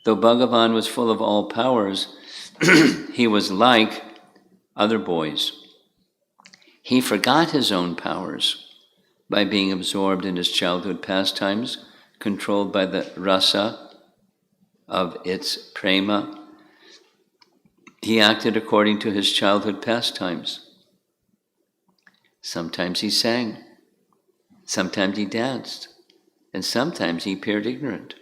Though Bhagavan was full of all powers, he was like other boys. He forgot his own powers by being absorbed in his childhood pastimes, controlled by the rasa of its prema. He acted according to his childhood pastimes. Sometimes he sang, sometimes he danced, and sometimes he appeared ignorant.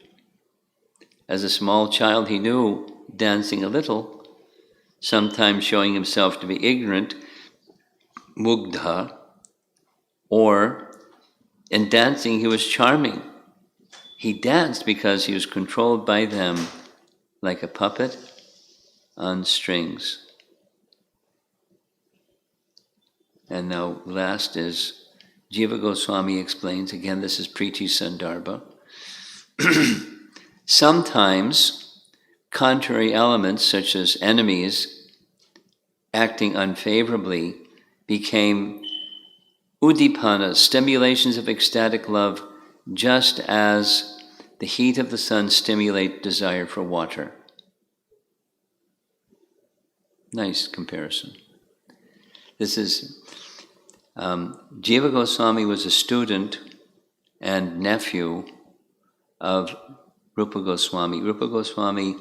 As a small child, he knew dancing a little, sometimes showing himself to be ignorant, mugdha, or in dancing he was charming. He danced because he was controlled by them like a puppet on strings. And now last is Jiva Goswami explains, again this is Priti Sandarbha. Sometimes contrary elements such as enemies acting unfavorably became udipana, stimulations of ecstatic love, just as the heat of the sun stimulates desire for water. Nice comparison. This is, Jiva Goswami was a student and nephew of Rupa Goswami. Rupa Goswami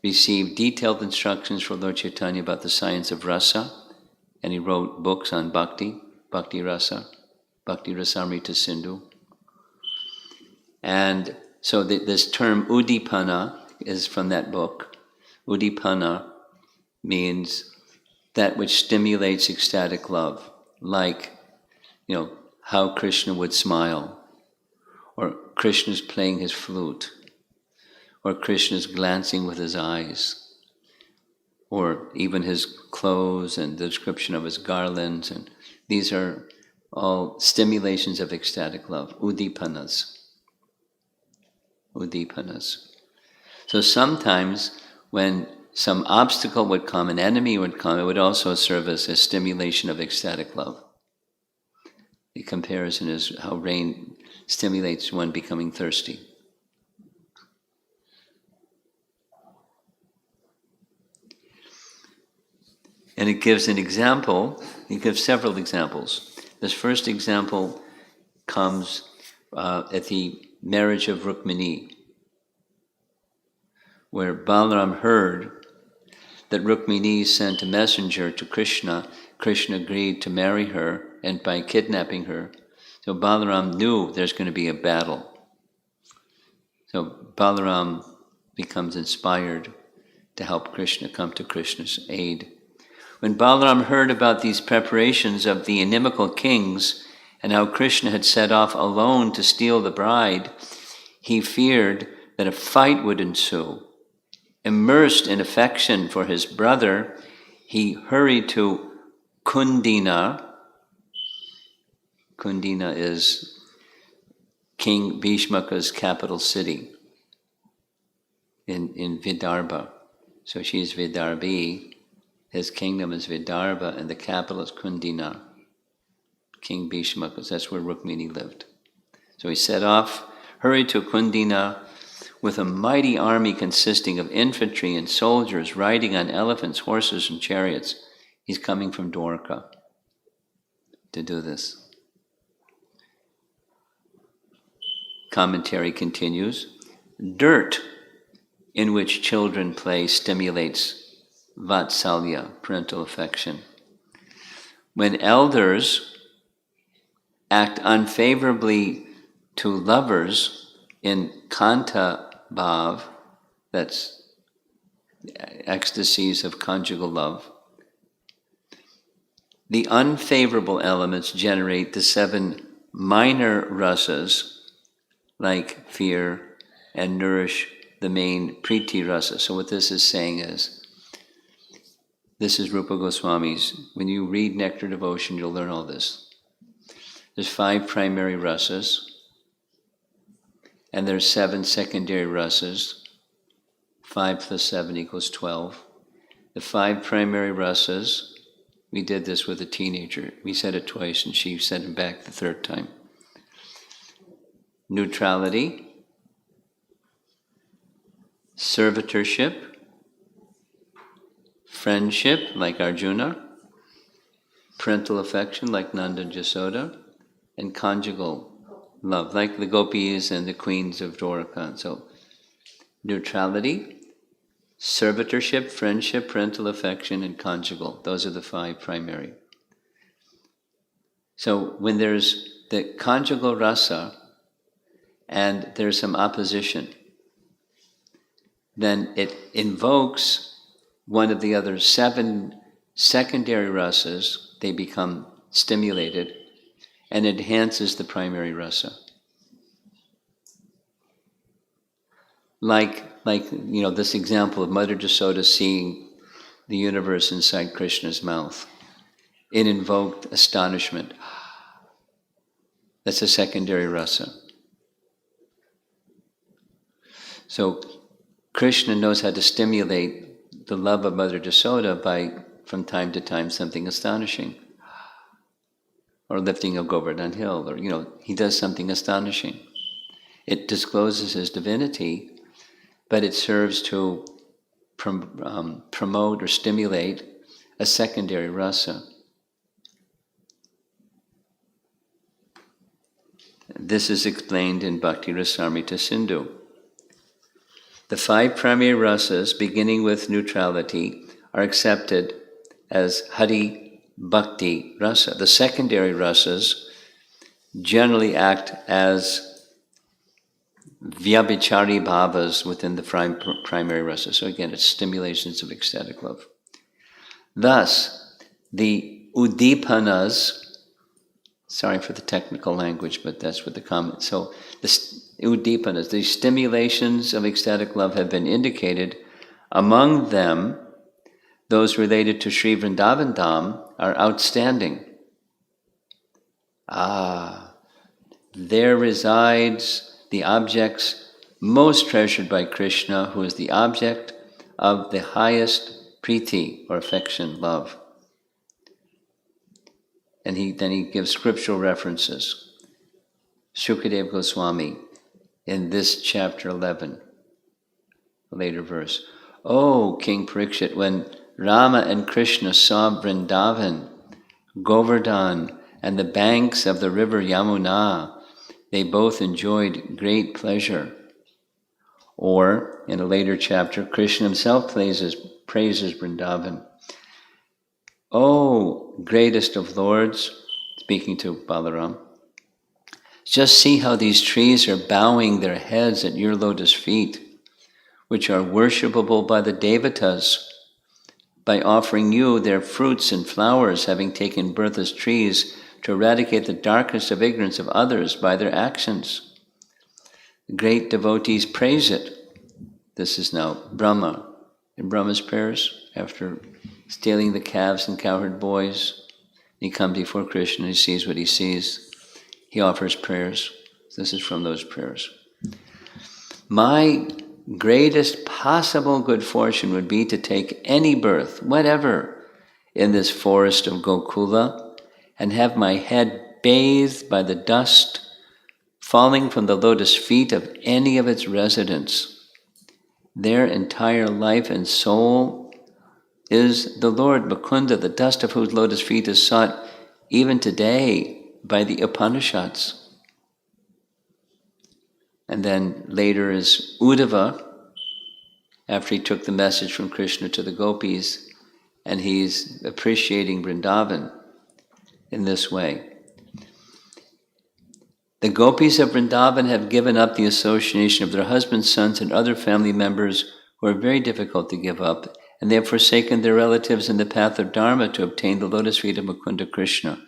received detailed instructions from Lord Chaitanya about the science of rasa, and he wrote books on bhakti, bhakti rasa, bhakti rasamrita sindhu. And so this term udipana is from that book. Udipana means that which stimulates ecstatic love, like, how Krishna would smile, or Krishna's playing his flute, or Krishna's glancing with his eyes, or even his clothes and the description of his garlands. And these are all stimulations of ecstatic love, udipanas. Udipanas. So sometimes when some obstacle would come, an enemy would come, it would also serve as a stimulation of ecstatic love. The comparison is how rain stimulates one becoming thirsty. And it gives an example, it gives several examples. This first example comes at the marriage of Rukmini, where Balaram heard that Rukmini sent a messenger to Krishna. Krishna agreed to marry her, and by kidnapping her. So Balaram knew there's going to be a battle. So Balaram becomes inspired to help Krishna come to Krishna's aid. When Balaram heard about these preparations of the inimical kings and how Krishna had set off alone to steal the bride, he feared that a fight would ensue. Immersed in affection for his brother, he hurried to Kundina. Kundina is King Bhishmaka's capital city in Vidarbha. So she's Vidarbhi. His kingdom is Vidarbha, and the capital is Kundina. King Bhishmaka, that's where Rukmini lived. So he set off, hurried to Kundina with a mighty army consisting of infantry and soldiers riding on elephants, horses, and chariots. He's coming from Dwarka to do this. Commentary continues. Dirt in which children play stimulates vatsalya, parental affection. When elders act unfavorably to lovers in kanta bhav, that's ecstasies of conjugal love, the unfavorable elements generate the 7 minor rasas, like fear, and nourish the main priti rasa. So what this is saying is, this is Rupa Goswami's, when you read Nectar Devotion, you'll learn all this. There's 5 primary rasas, and there's 7 secondary rasas. 5 plus 7 equals 12. The 5 primary rasas We did this with a teenager. We said it twice and she said it back the third time. Neutrality, servitorship, friendship like Arjuna, parental affection like Nanda and Jasoda, and conjugal love like the gopis and the queens of Dwarka. So neutrality, servitorship, friendship, parental affection, and conjugal. Those are the 5 primary. So when there's the conjugal rasa and there's some opposition, then it invokes one of the other 7 secondary rasas. They become stimulated and enhances the primary rasa. Like this example of Mother Jasoda seeing the universe inside Krishna's mouth. It invoked astonishment. That's a secondary rasa. So Krishna knows how to stimulate the love of Mother Jasoda by, from time to time, something astonishing. Or lifting of Govardhan Hill, or he does something astonishing. It discloses his divinity, but it serves to promote or stimulate a secondary rasa. This is explained in Bhakti Rasamrita Sindhu. The 5 primary rasas, beginning with neutrality, are accepted as Hari Bhakti rasa. The secondary rasas generally act as vyabhichari bhavas within the primary rasa. So again, it's stimulations of ecstatic love. Thus, the udipanas, sorry for the technical language, but that's what the comment. So the udipanas, the stimulations of ecstatic love have been indicated. Among them, those related to Sri Vrindavan Dham are outstanding. There resides the objects most treasured by Krishna, who is the object of the highest priti, or affection, love. And then he gives scriptural references. Shukadeva Goswami, in this chapter 11, a later verse. Oh, King Parikshit, when Rama and Krishna saw Vrindavan, Govardhan, and the banks of the river Yamuna, they both enjoyed great pleasure. Or, in a later chapter, Krishna himself praises Vrindavan. Oh, greatest of lords, speaking to Balaram, just see how these trees are bowing their heads at your lotus feet, which are worshipable by the devatas, by offering you their fruits and flowers, having taken birth as trees to eradicate the darkness of ignorance of others by their actions. The great devotees praise it. This is now Brahma. In Brahma's prayers, after stealing the calves and cowherd boys, he comes before Krishna, he sees what he sees. He offers prayers. This is from those prayers. My greatest possible good fortune would be to take any birth, whatever, in this forest of Gokula, and have my head bathed by the dust falling from the lotus feet of any of its residents. Their entire life and soul is the Lord Mukunda, the dust of whose lotus feet is sought even today by the Upanishads. And then later is Uddhava, after he took the message from Krishna to the gopis, and he's appreciating Vrindavan in this way. The gopis of Vrindavan have given up the association of their husbands, sons, and other family members who are very difficult to give up, and they have forsaken their relatives in the path of Dharma to obtain the lotus feet of Mukunda Krishna,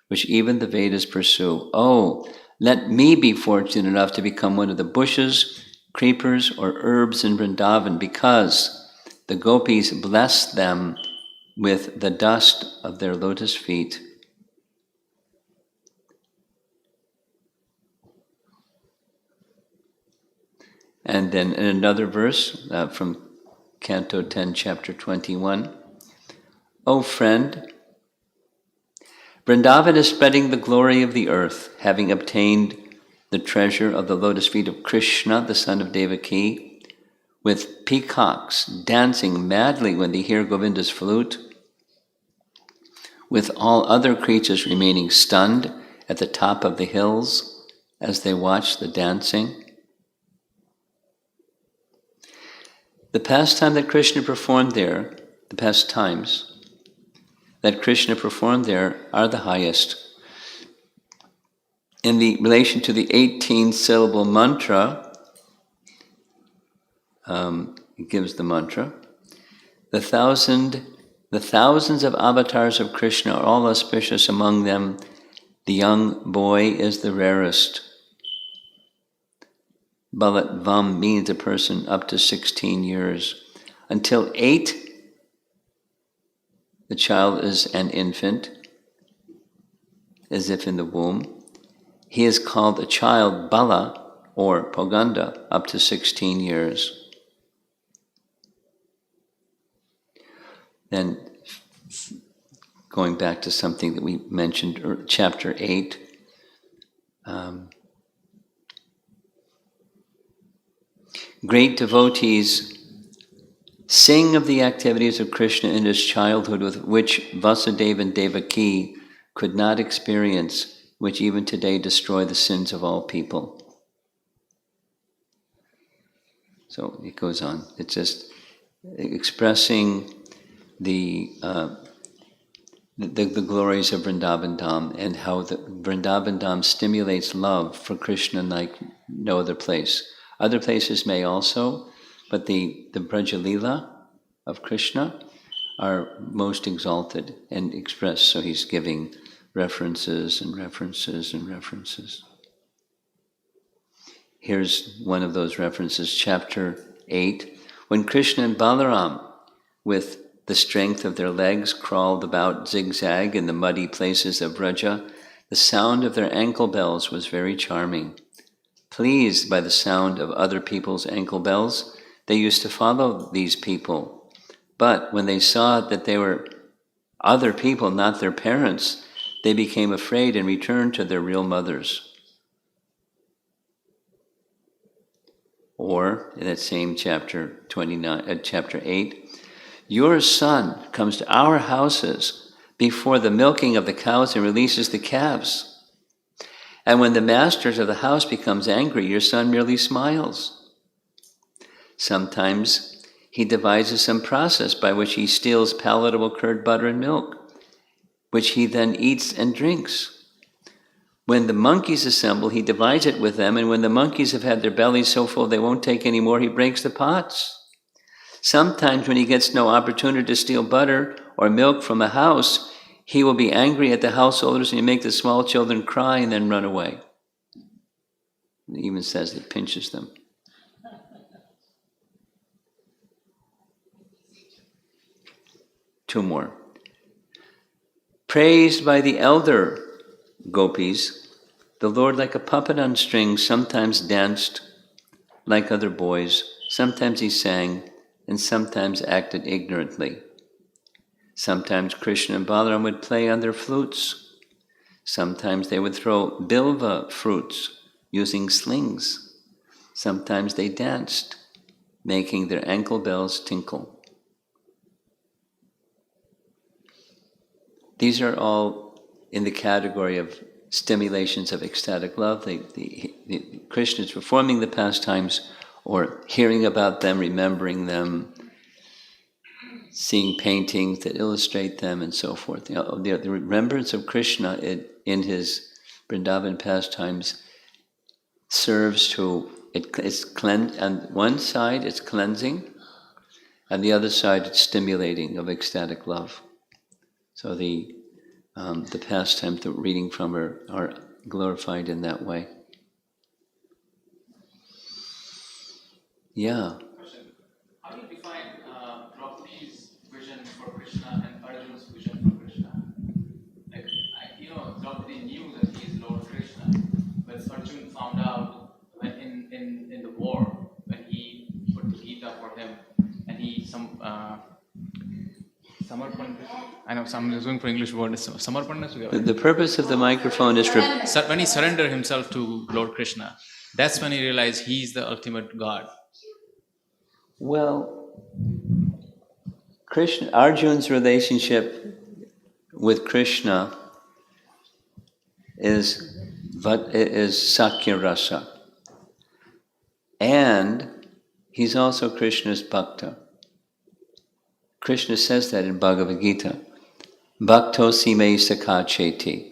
which even the Vedas pursue. Oh, let me be fortunate enough to become one of the bushes, creepers, or herbs in Vrindavan, because the gopis bless them with the dust of their lotus feet. And then in another verse from Canto 10, Chapter 21, O friend, Vrindavan is spreading the glory of the earth, having obtained the treasure of the lotus feet of Krishna, the son of Devaki, with peacocks dancing madly when they hear Govinda's flute, with all other creatures remaining stunned at the top of the hills as they watch the dancing. The pastime that Krishna performed there, the pastimes that Krishna performed there are the highest. In the relation to the 18-syllable mantra, it gives the mantra, the thousands of avatars of Krishna are all auspicious. Among them, the young boy is the rarest. Balatvam means a person up to 16 years. Until 8, the child is an infant, as if in the womb. He is called a child Bala or Poganda, up to 16 years. Then, going back to something that we mentioned, chapter 8, great devotees sing of the activities of Krishna in his childhood, with which Vasudeva and Devaki could not experience, which even today destroy the sins of all people. So it goes on. It's just expressing the glories of Vrindavan Dham and how the Vrindavan Dham stimulates love for Krishna like no other place. Other places may also, but the Braja Leela of Krishna are most exalted and expressed, so he's giving references and references and references. Here's one of those references, chapter 8. When Krishna and Balaram, with the strength of their legs, crawled about zigzag in the muddy places of Vraja, the sound of their ankle bells was very charming. Pleased by the sound of other people's ankle bells, they used to follow these people. But when they saw that they were other people, not their parents, they became afraid and returned to their real mothers. Or, in that same chapter 29, chapter 8, your son comes to our houses before the milking of the cows and releases the calves. And when the masters of the house becomes angry, your son merely smiles. Sometimes he devises some process by which he steals palatable curd, butter, and milk, which he then eats and drinks. When the monkeys assemble, he divides it with them, and when the monkeys have had their bellies so full they won't take any more, he breaks the pots. Sometimes when he gets no opportunity to steal butter or milk from a house, he will be angry at the householders and he make the small children cry and then run away. It even says it pinches them. Two more. Praised by the elder gopis, the Lord, like a puppet on strings, sometimes danced like other boys, sometimes he sang, and sometimes acted ignorantly. Sometimes Krishna and Balaram would play on their flutes. Sometimes they would throw bilva fruits using slings. Sometimes they danced, making their ankle bells tinkle. These are all in the category of stimulations of ecstatic love. Krishna is performing the pastimes or hearing about them, remembering them, seeing paintings that illustrate them, and so forth. The remembrance of Krishna in his Vrindavan pastimes serves to, on one side it's cleansing, on the other side it's stimulating of ecstatic love. So the pastimes that we're reading from are glorified in that way. Yeah. Question. How do you define Draupadi's vision for Krishna and Arjuna's vision for Krishna? Like, Draupadi knew that he is Lord Krishna, but Arjuna found out when in the war, when he put the Gita for him, and he Samarpan. I know some is going for English word. Samarpan. The purpose of the microphone is for... When he surrendered himself to Lord Krishna, that's when he realized he's the ultimate God. Well, Arjun's relationship with Krishna is Sakya Rasa. And he's also Krishna's bhakta. Krishna says that in Bhagavad Gita. Bhaktosi me sakha cheti.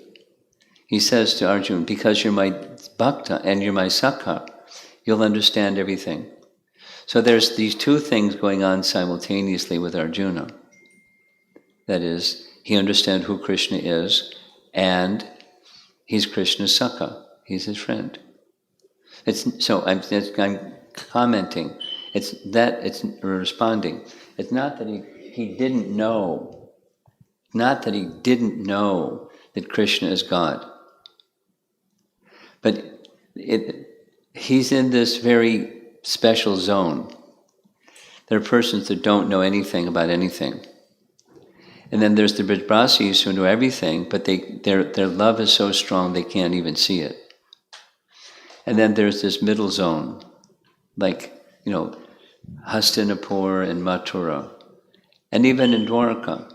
He says to Arjuna, because you're my bhakta and you're my sakha, you'll understand everything. So there's these two things going on simultaneously with Arjuna. That is, he understands who Krishna is, and he's Krishna's sakha. He's his friend. I'm commenting. It's responding. It's not that he didn't know. Not that he didn't know that Krishna is God. But he's in this very special zone. There are persons that don't know anything about anything. And then there's the Brajbasis who know everything, but their love is so strong they can't even see it. And then there's this middle zone, like, Hastinapur and Mathura. And even in Dwarka,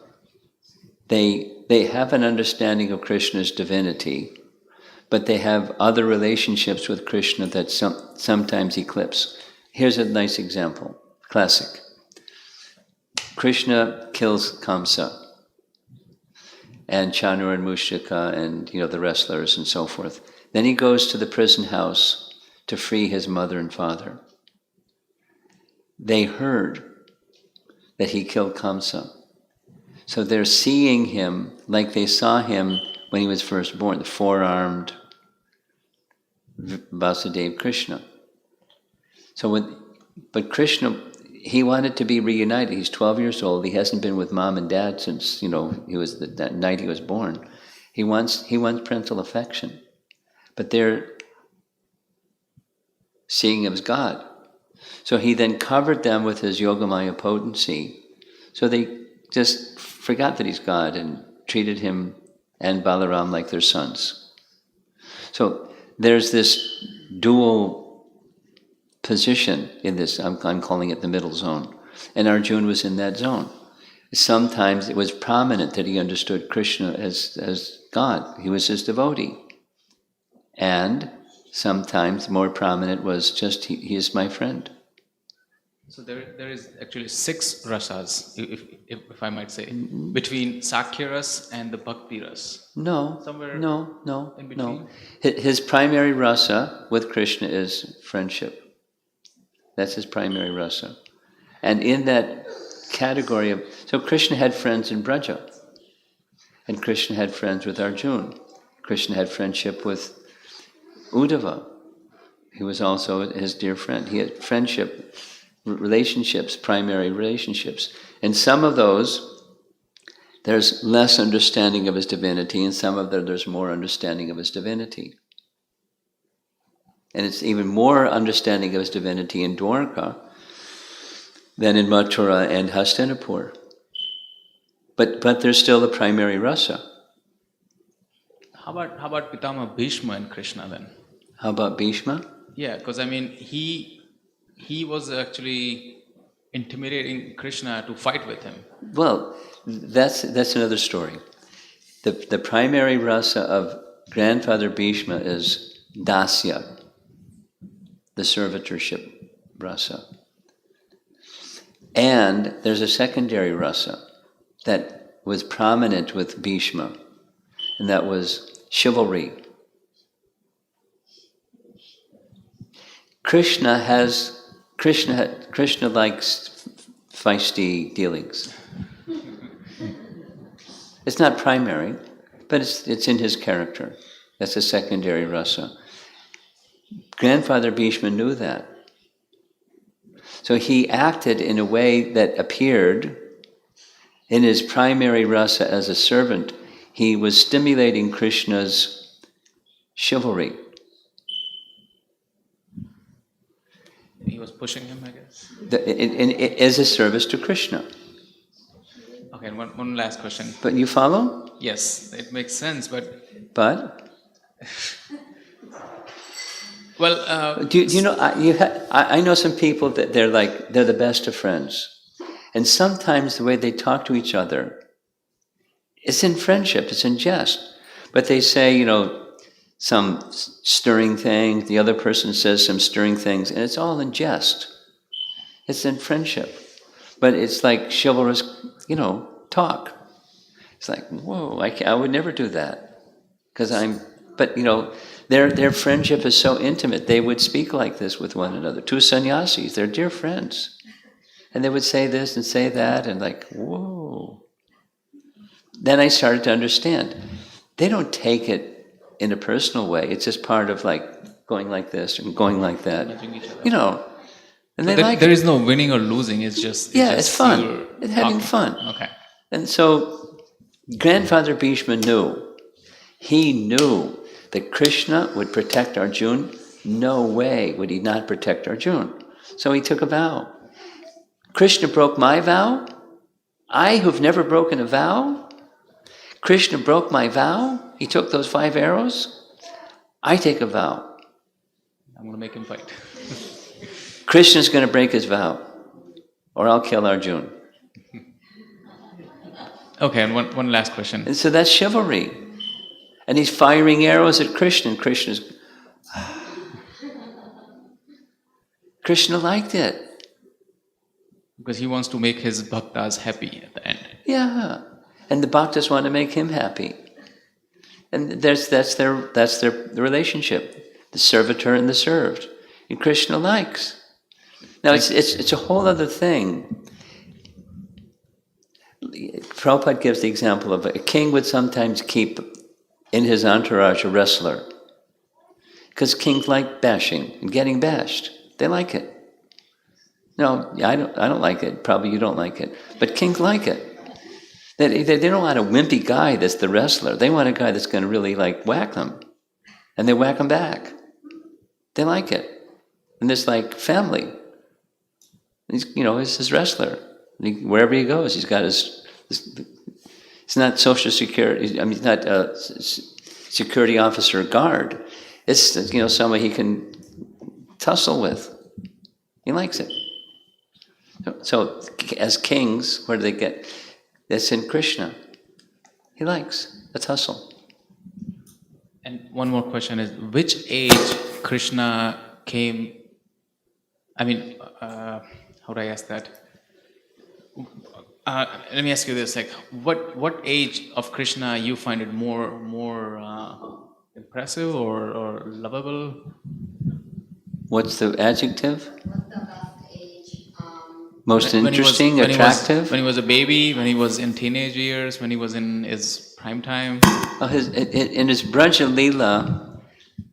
they have an understanding of Krishna's divinity, but they have other relationships with Krishna that sometimes eclipse. Here's a nice example, classic. Krishna kills Kamsa and Chanur and Mushika and the wrestlers and so forth. Then he goes to the prison house to free his mother and father. They heard that he killed Kamsa. So they're seeing him like they saw him when he was first born, the four-armed Vasudeva Krishna. But Krishna, he wanted to be reunited. He's 12 years old. He hasn't been with mom and dad since, he was that night he was born. He wants parental affection. But they're seeing him as God. So he then covered them with his Yogamaya potency. So they just forgot that he's God and treated him and Balaram like their sons. So there's this dual position in this, I'm calling it the middle zone. And Arjuna was in that zone. Sometimes it was prominent that he understood Krishna as God. He was his devotee. And sometimes more prominent was just, he is my friend. So there is actually 6 rasas, if I might say, between Sakya ras and the Bhakti ras. No, Somewhere no, in between? no. His primary rasa with Krishna is friendship. That's his primary rasa. And in that category of... So Krishna had friends in Braja. And Krishna had friends with Arjuna. Krishna had friendship with Uddhava. He was also his dear friend. He had friendship, relationships, primary relationships. And some of those, there's less understanding of his divinity, and some of them there's more understanding of his divinity. And it's even more understanding of his divinity in Dwarka than in Mathura and Hastinapur. But there's still the primary rasa. How about Pitama Bhishma and Krishna then? How about Bhishma? Yeah, because he was actually intimidating Krishna to fight with him. Well, that's another story. The primary rasa of grandfather Bhishma is dasya, the servitorship rasa. And there's a secondary rasa that was prominent with Bhishma, and that was chivalry. Krishna likes feisty dealings. It's not primary, but it's in his character. That's a secondary rasa. Grandfather Bhishma knew that. So he acted in a way that appeared in his primary rasa as a servant. He was stimulating Krishna's chivalry. He was pushing him, I guess. As a service to Krishna. Okay, and one last question. But you follow? Yes, it makes sense, but But well, do you know? I know some people that they're the best of friends, and sometimes the way they talk to each other, it's in friendship, it's in jest. But they say, some stirring thing. The other person says some stirring things, and it's all in jest. It's in friendship, but it's like chivalrous, talk. It's like, whoa, I would never do that, because but their friendship is so intimate. They would speak like this with one another. Two sannyasis, they're dear friends. And they would say this and say that, and like, whoa. Then I started to understand. They don't take it in a personal way. It's just part of like going like this and going like that. And they like there it. is no winning or losing. It's just It's fun. you're It's having talking. fun. Okay. And so Grandfather Bhishma knew. He knew that Krishna would protect Arjuna. No way would he not protect Arjuna. So he took a vow. Krishna broke my vow? I who've never broken a vow? Krishna broke my vow? He took those 5 arrows? I take a vow. I'm going to make him fight. Krishna's going to break his vow, or I'll kill Arjuna. Okay, and one last question. And so that's chivalry. And he's firing arrows at Krishna, and Krishna liked it. Because he wants to make his bhaktas happy at the end. Yeah. And the bhaktas want to make him happy. And that's their relationship, the servitor and the served. And Krishna likes. Now it's a whole other thing. Prabhupada gives the example of a king would sometimes keep in his entourage a wrestler. Because kings like bashing and getting bashed. They like it. No, I don't like it. Probably you don't like it. But kings like it. They don't want a wimpy guy that's the wrestler. They want a guy that's going to really like whack them. And they whack them back. They like it. And it's like family. He's his wrestler. Wherever he goes, he's got his it's not social security, he's not a security officer or guard. It's, someone he can tussle with. He likes it. So as kings, where do they get? That's in Krishna. He likes a tussle. And one more question is, which age Krishna came, how do I ask that? Let me ask you this, like, what age of Krishna you find it more impressive or lovable? What's the adjective? What's the best age? Most interesting, attractive? When he was a baby, when he was in teenage years, when he was in his prime time? In his Braja Leela,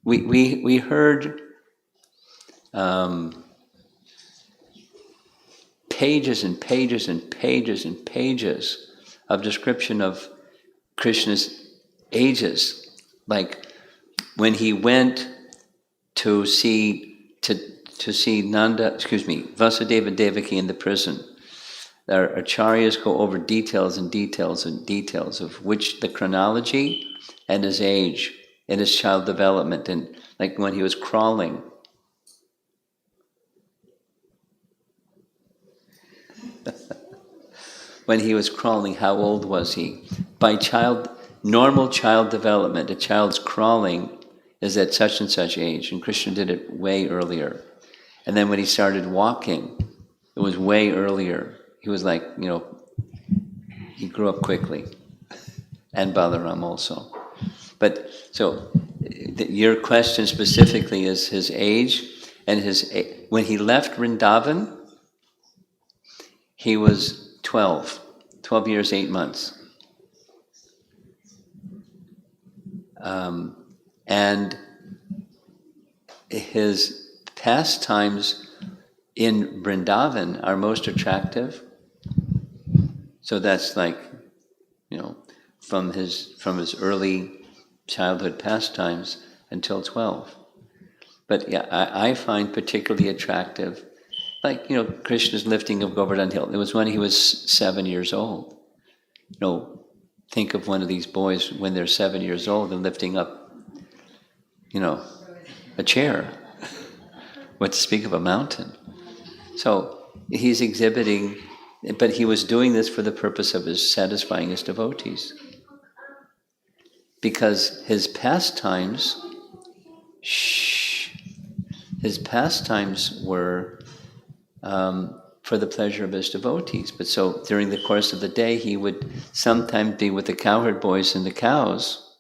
we heard pages and pages and pages and pages of description of Krishna's ages. Like when he went to see Vasudeva and Devaki in the prison. Our acharyas go over details and details and details of the chronology and his age and his child development, and like when he was crawling. When he was crawling, how old was he? By normal child development, a child's crawling is at such and such age, and Krishna did it way earlier. And then when he started walking, it was way earlier. He was like, he grew up quickly. And Balaram also. But, so, your question specifically is his age, and when he left Vrindavan, he was 12 years, 8 months. And his pastimes in Vrindavan are most attractive. So that's like, from his early childhood pastimes until 12. But yeah, I find particularly attractive, like, Krishna's lifting of Govardhan Hill. It was when he was 7 years old. think of one of these boys when they're 7 years old and lifting up, a chair. What to speak of a mountain? So he's exhibiting, but he was doing this for the purpose of satisfying his devotees. Because his pastimes were for the pleasure of his devotees. But so during the course of the day, he would sometimes be with the cowherd boys and the cows,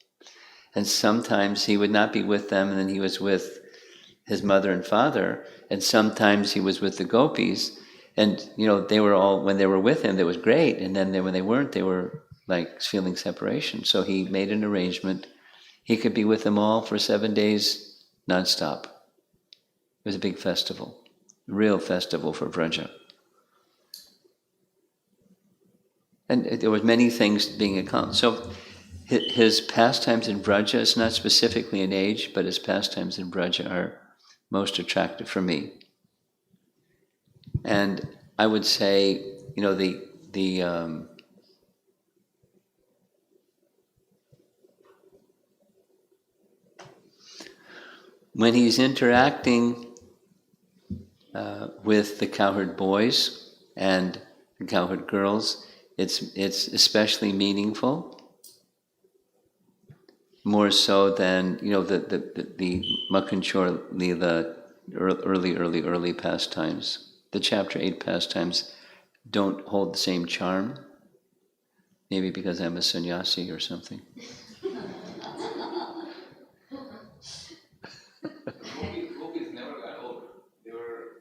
and sometimes he would not be with them, and then he was with his mother and father, and sometimes he was with the gopis, and they were all, when they were with him, that was great, and then when they weren't, they were like feeling separation. So he made an arrangement. He could be with them all for 7 days non-stop. It was a big festival, a real festival for Vraja. And there were many things being accomplished. So his pastimes in Vraja is not specifically an age, but his pastimes in Vraja are most attractive for me. And I would say, when he's interacting with the cowherd boys and the cowherd girls, it's especially meaningful, more so than the Makanchor Leela early pastimes. The chapter 8 pastimes don't hold the same charm. Maybe because I'm a sannyasi or something. Gopis never got old. They were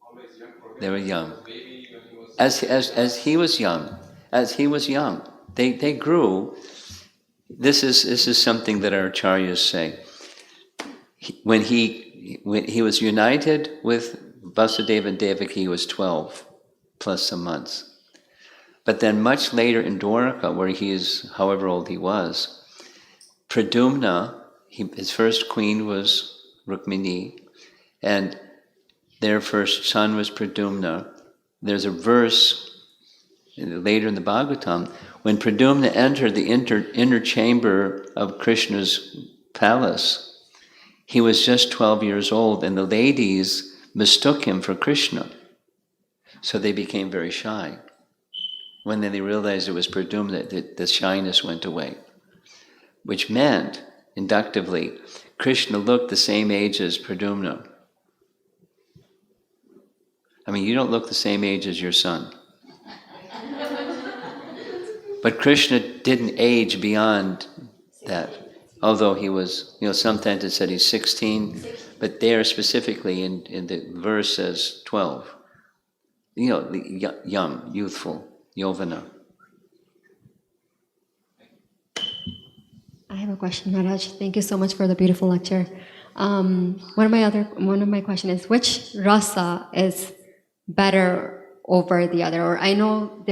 always young. They were young. Baby when he was As he was young, they grew. This is something that our acharyas say. When he was united with Vasudeva and Devaki, he was 12 plus some months. But then much later in Dwaraka, where he is however old he was, Pradumna, his first queen was Rukmini, and their first son was Pradumna. There's a verse later in the Bhagavatam, when Pradumna entered the inner chamber of Krishna's palace, he was just 12 years old, and the ladies mistook him for Krishna. So they became very shy. When they realized it was Pradumna, the shyness went away. Which meant, inductively, Krishna looked the same age as Pradumna. I mean, you don't look the same age as your son. But Krishna didn't age beyond that. Although he was, sometimes it said he's 16, but there specifically in the verse says 12. Young, youthful, Yovana. I have a question, Maharaj. Thank you so much for the beautiful lecture. One of my questions is, which rasa is better over the other? Or I know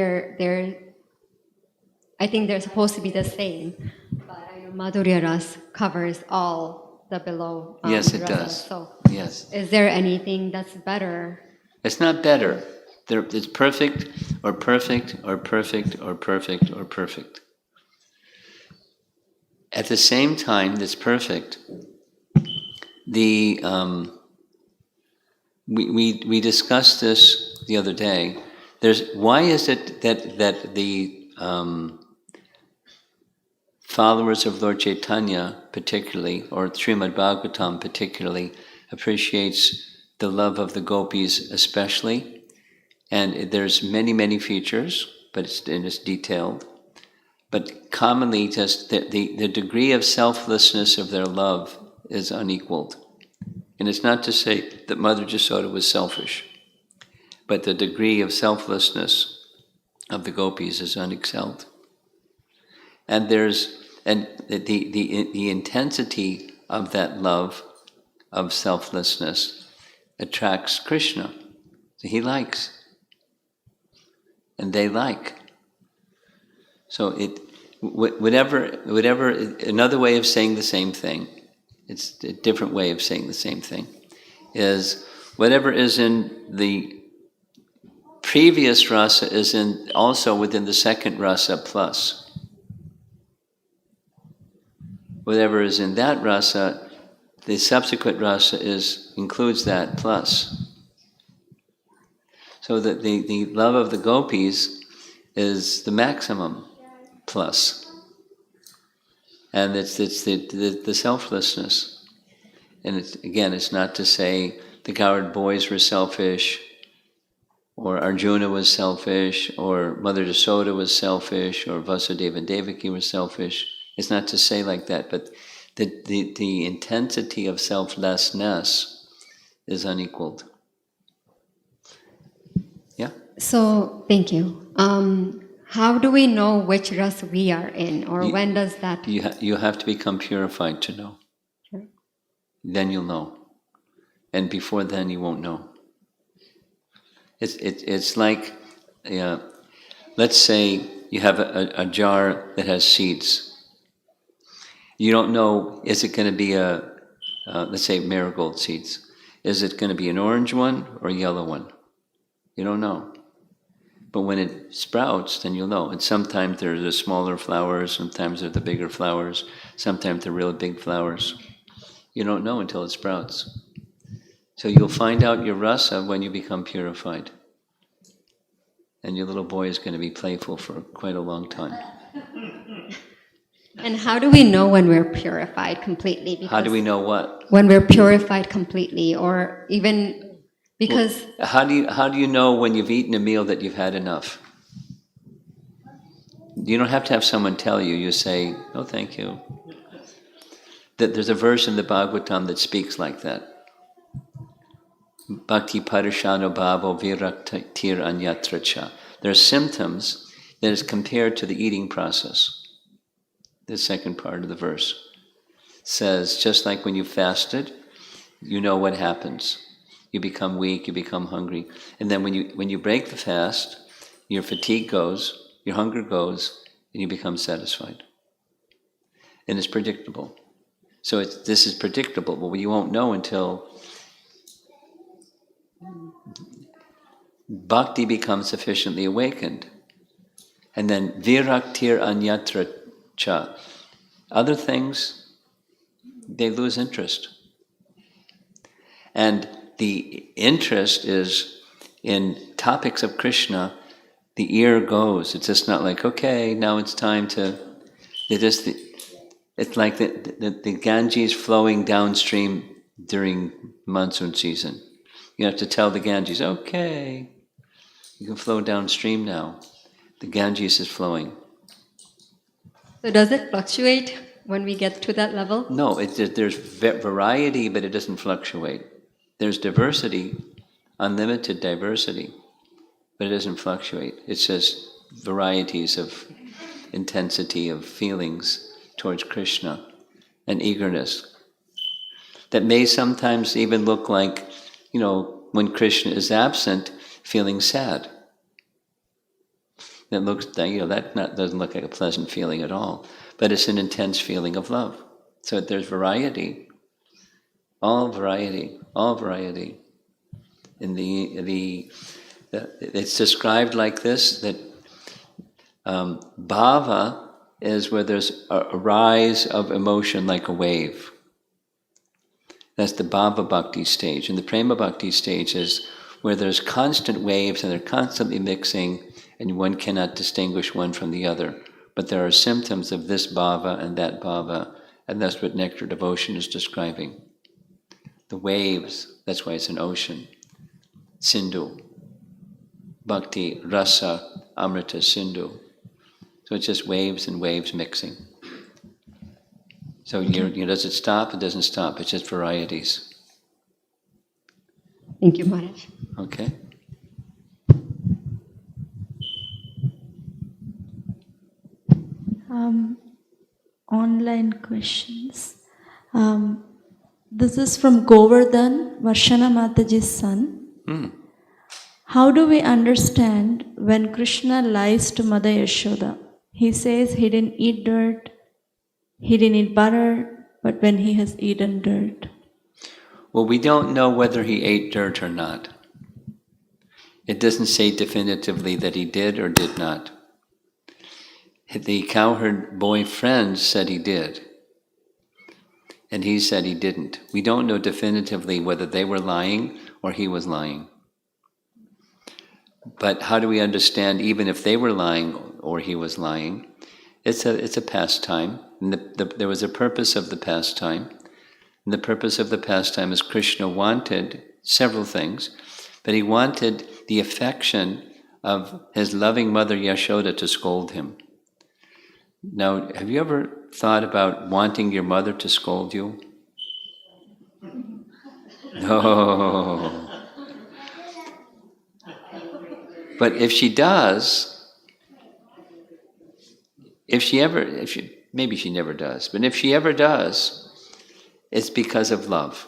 I think they're supposed to be the same, but I know Madhurya Ras covers all the below. Yes, it rasas. does. So, Yes. is there anything that's better? It's not better. It's perfect, or perfect, or perfect, or perfect, or perfect. At the same time, that's perfect. We discussed this the other day. Why is it that the followers of Lord Chaitanya particularly, or Srimad Bhagavatam particularly, appreciates the love of the gopis especially? And there's many features, but it's detailed. But commonly, just the degree of selflessness of their love is unequaled. And it's not to say that Mother Jasoda was selfish, but the degree of selflessness of the gopis is unexcelled. And the intensity of that love of selflessness attracts Krishna. So he likes, and they like. So whatever, another way of saying the same thing, it's a different way of saying the same thing, is whatever is in the previous rasa is also within the second rasa plus. Whatever is in that rasa, the subsequent rasa includes that plus. So that the love of the gopis is the maximum plus. And it's the selflessness. And it's not to say the cowherd boys were selfish, or Arjuna was selfish, or Mother Yasoda was selfish, or Vasudeva and Devaki were selfish. It's not to say like that, but the intensity of selflessness is unequaled. Yeah? So, thank you. How do we know which rasa we are in, or when does that... You have to become purified to know. Sure. Then you'll know. And before then, you won't know. It's like, let's say you have a jar that has seeds. You don't know, is it going to be let's say marigold seeds. Is it going to be an orange one or a yellow one? You don't know. But when it sprouts, then you'll know. And sometimes they're the smaller flowers, sometimes they're the bigger flowers, sometimes they're really big flowers. You don't know until it sprouts. So you'll find out your rasa when you become purified. And your little boy is going to be playful for quite a long time. And how do we know when we're purified completely? Because How do we know what? when we're purified completely, or even because... Well, how do you know when you've eaten a meal that you've had enough? You don't have to have someone tell you. You say, "Oh, thank you." There's a verse in the Bhagavatam that speaks like that. Bhakti parishano bhavo viraktir anyatra cha. There are symptoms that is compared to the eating process. The second part of the verse says, just like when you fasted, you know what happens. You become weak, you become hungry. And then when you break the fast, your fatigue goes, your hunger goes, and you become satisfied. And it's predictable. So this is predictable, but you won't know until bhakti becomes sufficiently awakened. And then viraktir anyatra cha. Other things, they lose interest. And the interest is in topics of Krishna, the ear goes. It's just not like, okay, now it's time to... It's like the Ganges flowing downstream during monsoon season. You have to tell the Ganges, okay, you can flow downstream now. The Ganges is flowing. So does it fluctuate when we get to that level? No, there's variety, but it doesn't fluctuate. There's diversity, unlimited diversity, but it doesn't fluctuate. It's just varieties of intensity of feelings towards Krishna and eagerness that may sometimes even look like, when Krishna is absent, feeling sad. That looks, doesn't look like a pleasant feeling at all, but it's an intense feeling of love. So there's variety, all variety. In it's described like this, that bhava is where there's a rise of emotion like a wave. That's the bhava bhakti stage. And the prema bhakti stage is where there's constant waves and they're constantly mixing, and one cannot distinguish one from the other. But there are symptoms of this bhava, and that's what nectar devotion is describing. The waves, that's why it's an ocean. Sindhu. Bhakti, rasa, amrita, sindhu. So it's just waves and waves mixing. So does it stop? It doesn't stop. It's just varieties. Thank you, Maharaj. Okay. Online questions. This is from Govardhan, Varshana Mataji's son. How do we understand when Krishna lies to Mother Yashoda? He says he didn't eat dirt, he didn't eat butter, but when he has eaten dirt. Well, we don't know whether he ate dirt or not. It doesn't say definitively that he did or did not. The cowherd boyfriend said he did, and he said he didn't. We don't know definitively whether they were lying or he was lying. But how do we understand even if they were lying or he was lying? It's a pastime, and there was a purpose of the pastime. And the purpose of the pastime is Krishna wanted several things, but he wanted the affection of his loving mother Yashoda to scold him. Now, have you ever thought about wanting your mother to scold you? No. But if she does, maybe she never does, but if she ever does, it's because of love.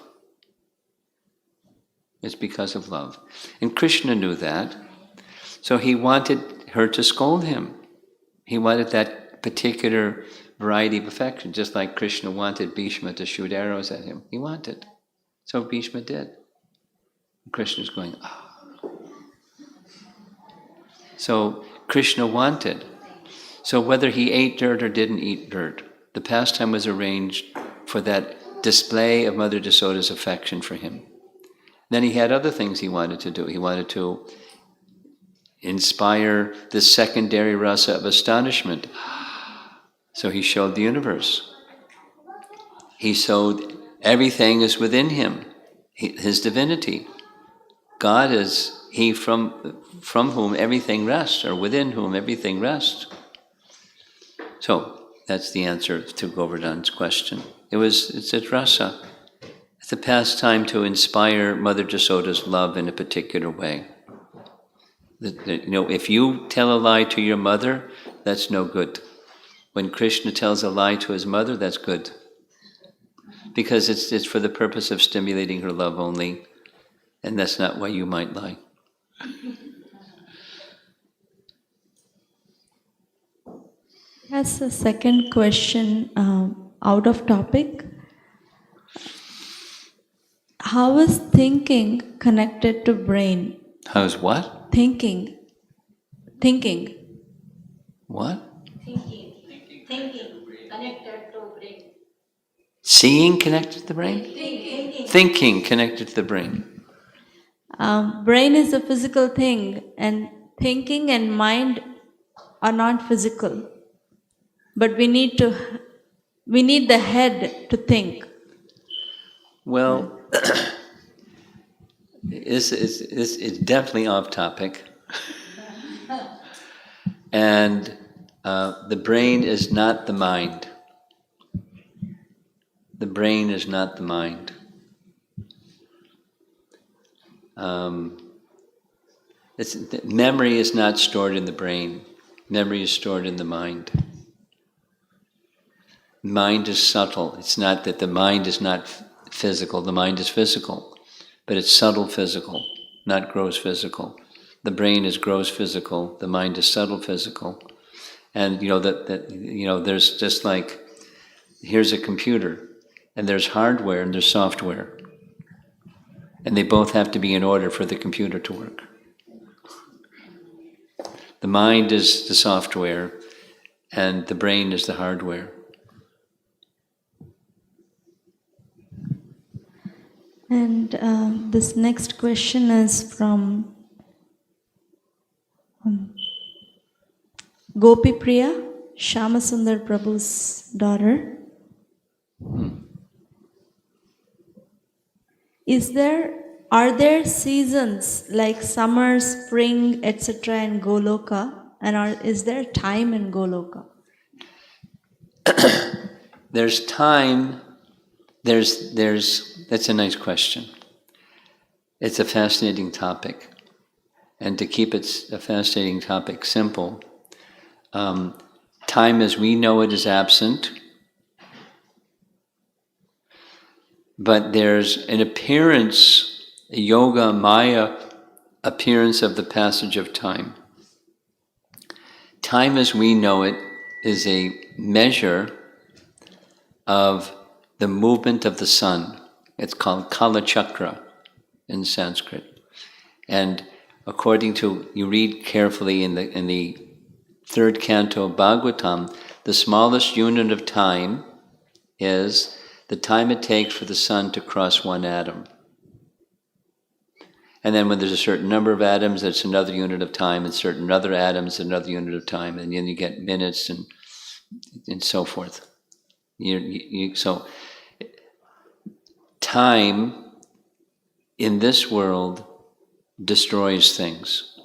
It's because of love. And Krishna knew that, so he wanted her to scold him. He wanted that particular variety of affection, just like Krishna wanted Bhishma to shoot arrows at him. He wanted. So Bhishma did. And Krishna's going, ah. So Krishna wanted. So whether he ate dirt or didn't eat dirt, the pastime was arranged for that display of Mother Yasoda's affection for him. Then he had other things he wanted to do. He wanted to inspire the secondary rasa of astonishment. So he showed the universe. He showed everything is within him, his divinity. God is he from whom everything rests, or within whom everything rests. So that's the answer to Govardhan's question. It's a rasa. It's a pastime to inspire Mother Yasoda's love in a particular way. If you tell a lie to your mother, that's no good. When Krishna tells a lie to his mother, that's good. Because it's for the purpose of stimulating her love only, and that's not why you might lie. Has a second question out of topic. How is thinking connected to brain? How's what? Thinking. What? Thinking connected to brain. Seeing connected to the brain? Thinking connected to the brain. Brain is a physical thing, and thinking and mind are not physical. But we need the head to think. Well, it's definitely off topic. And the brain is not the mind. The brain is not the mind. Memory is not stored in the brain. Memory is stored in the mind. Mind is subtle. It's not that the mind is not physical. The mind is physical, but it's subtle physical, not gross physical. The brain is gross physical. The mind is subtle physical. And there's just like, here's a computer, and there's hardware and there's software. And they both have to be in order for the computer to work. The mind is the software, and the brain is the hardware. And this next question is from Gopi Priya, Shyamasundar Prabhu's daughter. Are there seasons like summer, spring, etc. in Goloka? And is there time in Goloka? There's time. That's a nice question. It's a fascinating topic. And to keep a fascinating topic simple, time as we know it is absent, but there's an appearance, a yoga maya appearance of the passage of time. Time as we know it is a measure of the movement of the sun. It's called Kala Chakra in Sanskrit. And according to, you read carefully in the third canto of Bhagavatam, the smallest unit of time is the time it takes for the sun to cross one atom. And then when there's a certain number of atoms, that's another unit of time, and certain other atoms, another unit of time, and then you get minutes and so forth. So time in this world destroys things.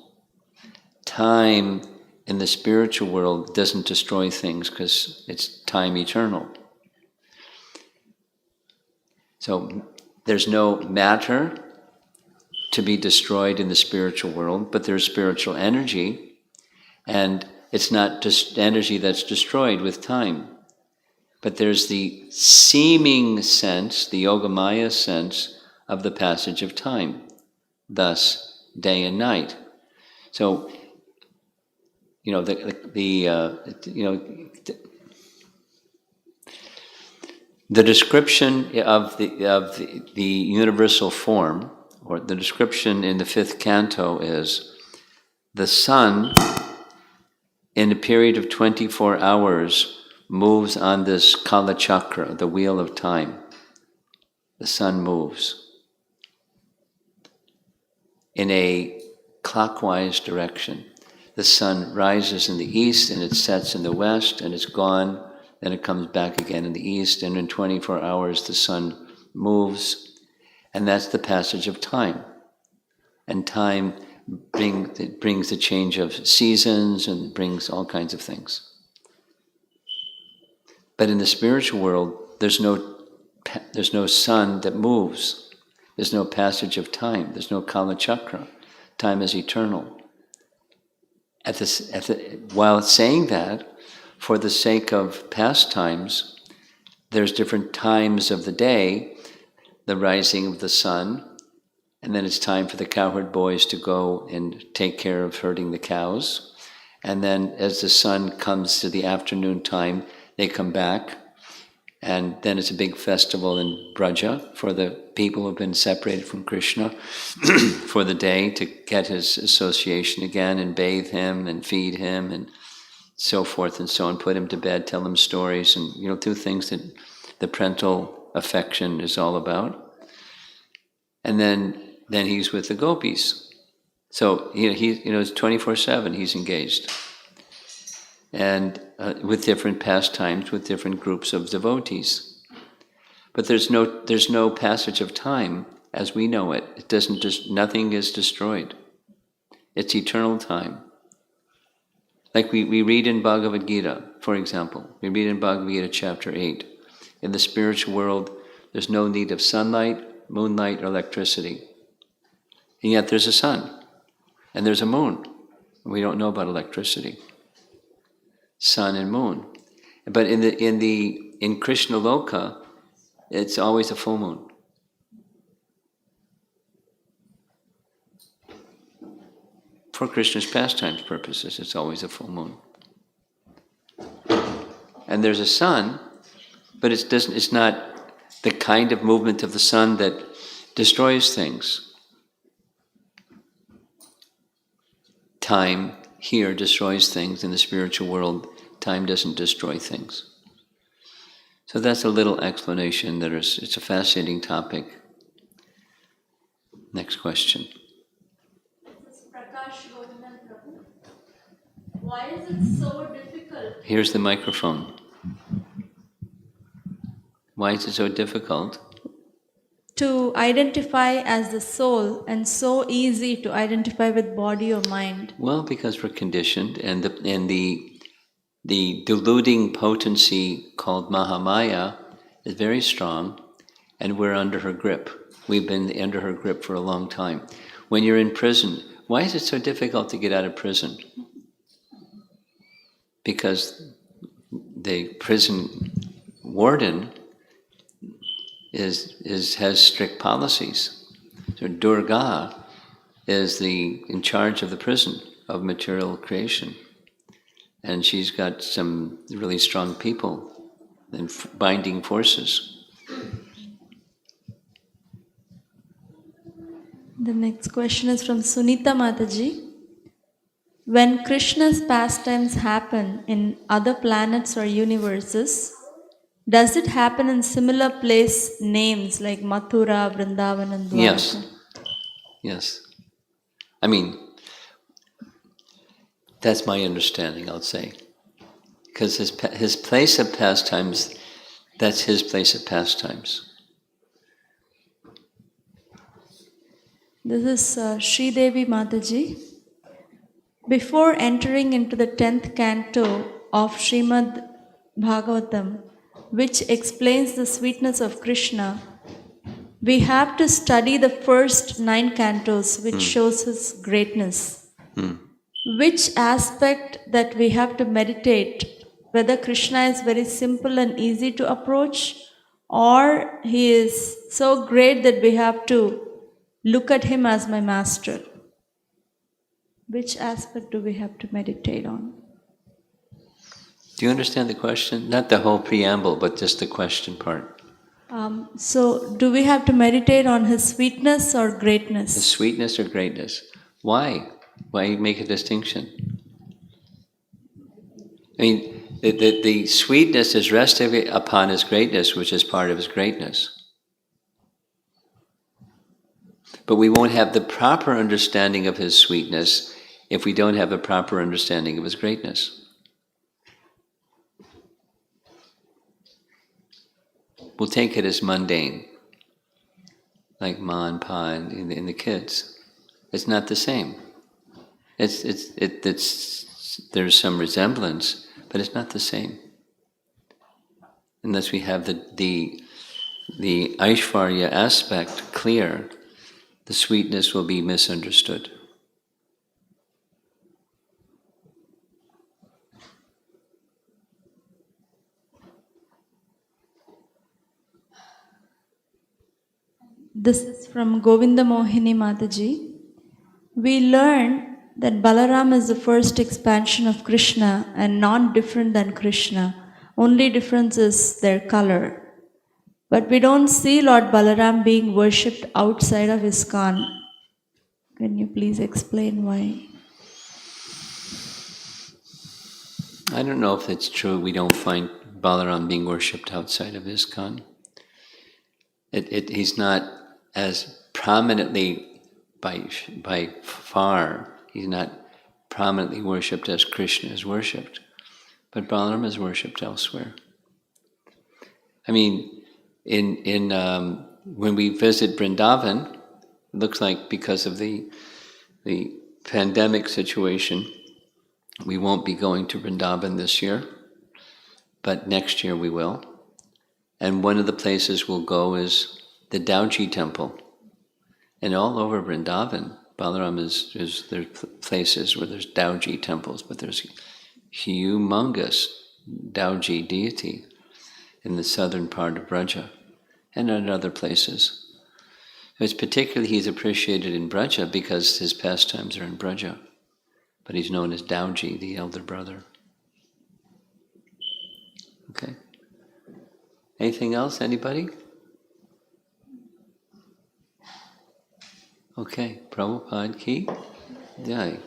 Time in the spiritual world doesn't destroy things because it's time eternal. So there's no matter to be destroyed in the spiritual world, but there's spiritual energy, and it's not just energy that's destroyed with time. But there's the seeming sense, the Yogamaya sense of the passage of time, thus day and night. So, the description of the universal form, or the description in the fifth canto, is the sun in a period of 24 hours moves on this Kala Chakra, the wheel of time. The sun moves in a clockwise direction. The sun rises in the east and it sets in the west and it's gone, then it comes back again in the east, and in 24 hours the sun moves, and that's the passage of time. And time brings the change of seasons and brings all kinds of things. But in the spiritual world, there's no sun that moves. There's no passage of time. There's no Kala Chakra. Time is eternal. While saying that, for the sake of pastimes, there's different times of the day, the rising of the sun, and then it's time for the cowherd boys to go and take care of herding the cows. And then as the sun comes to the afternoon time, they come back, and then it's a big festival in Braja for the people who've been separated from Krishna for the day, to get his association again and bathe him and feed him and so forth and so on, put him to bed, tell him stories, and do things that the parental affection is all about. And then he's with the gopis. So it's 24/7 he's engaged. And with different pastimes, with different groups of devotees. But there's no passage of time as we know it. It doesn't nothing is destroyed. It's eternal time. Like we read in Bhagavad Gita, for example. We read in Bhagavad Gita chapter 8. In the spiritual world, there's no need of sunlight, moonlight, or electricity. And yet there's a sun, and there's a moon. We don't know about electricity. Sun and moon. But in Krishna Loka, it's always a full moon. For Krishna's pastimes purposes, it's always a full moon. And there's a sun, but it's not the kind of movement of the sun that destroys things. Time here destroys things. In the spiritual world, time doesn't destroy things. So that's a little explanation. It's a fascinating topic. Next question. Why is it so difficult? Here's the microphone. Why is it so difficult? To identify as the soul, and so easy to identify with body or mind. Well, because we're conditioned, and the deluding potency called Mahamaya is very strong, and we're under her grip. We've been under her grip for a long time. When you're in prison, why is it so difficult to get out of prison? Because the prison warden has strict policies. So Durga is in charge of the prison of material creation, and she's got some really strong people and binding forces. The next question is from Sunita Mataji. When Krishna's pastimes happen in other planets or universes, does it happen in similar place names like Mathura, Vrindavan and Dwarka? Yes. Yes. I mean, that's my understanding, I'll say. Because his place of pastimes, that's his place of pastimes. This is Sridevi Mataji. Before entering into the 10th canto of Srimad Bhagavatam, which explains the sweetness of Krishna, we have to study the first 9 cantos, which shows his greatness. Which aspect that we have to meditate, whether Krishna is very simple and easy to approach, or he is so great that we have to look at him as my master? Which aspect do we have to meditate on? Do you understand the question? Not the whole preamble, but just the question part. So, do we have to meditate on his sweetness or greatness? The sweetness or greatness. Why? Why make a distinction? I mean, the sweetness is resting upon his greatness, which is part of his greatness. But we won't have the proper understanding of his sweetness if we don't have a proper understanding of his greatness. We'll take it as mundane, like ma and pa in the kids. It's not the same. There's some resemblance, but it's not the same. Unless we have the Aishvarya aspect clear, the sweetness will be misunderstood. This is from Govinda Mohini Mataji. We learn that Balaram is the first expansion of Krishna and not different than Krishna. Only difference is their color. But we don't see Lord Balaram being worshipped outside of ISKCON. Can you please explain why? I don't know if it's true. We don't find Balaram being worshipped outside of ISKCON. He's not as prominently by far. He's not prominently worshipped as Krishna is worshipped, but Balaram is worshipped elsewhere. I mean, when we visit Vrindavan, it looks like because of the pandemic situation, we won't be going to Vrindavan this year, but next year we will. And one of the places we'll go is the Dauji temple. And all over Vrindavan, Balaram there's places where there's Dauji temples, but there's humongous Dauji deity in the southern part of Braja and in other places. It's particularly he's appreciated in Braja because his pastimes are in Braja, but he's known as Dauji, the elder brother. Okay. Anything else? Anybody? Okay. Prabhupada ki jai.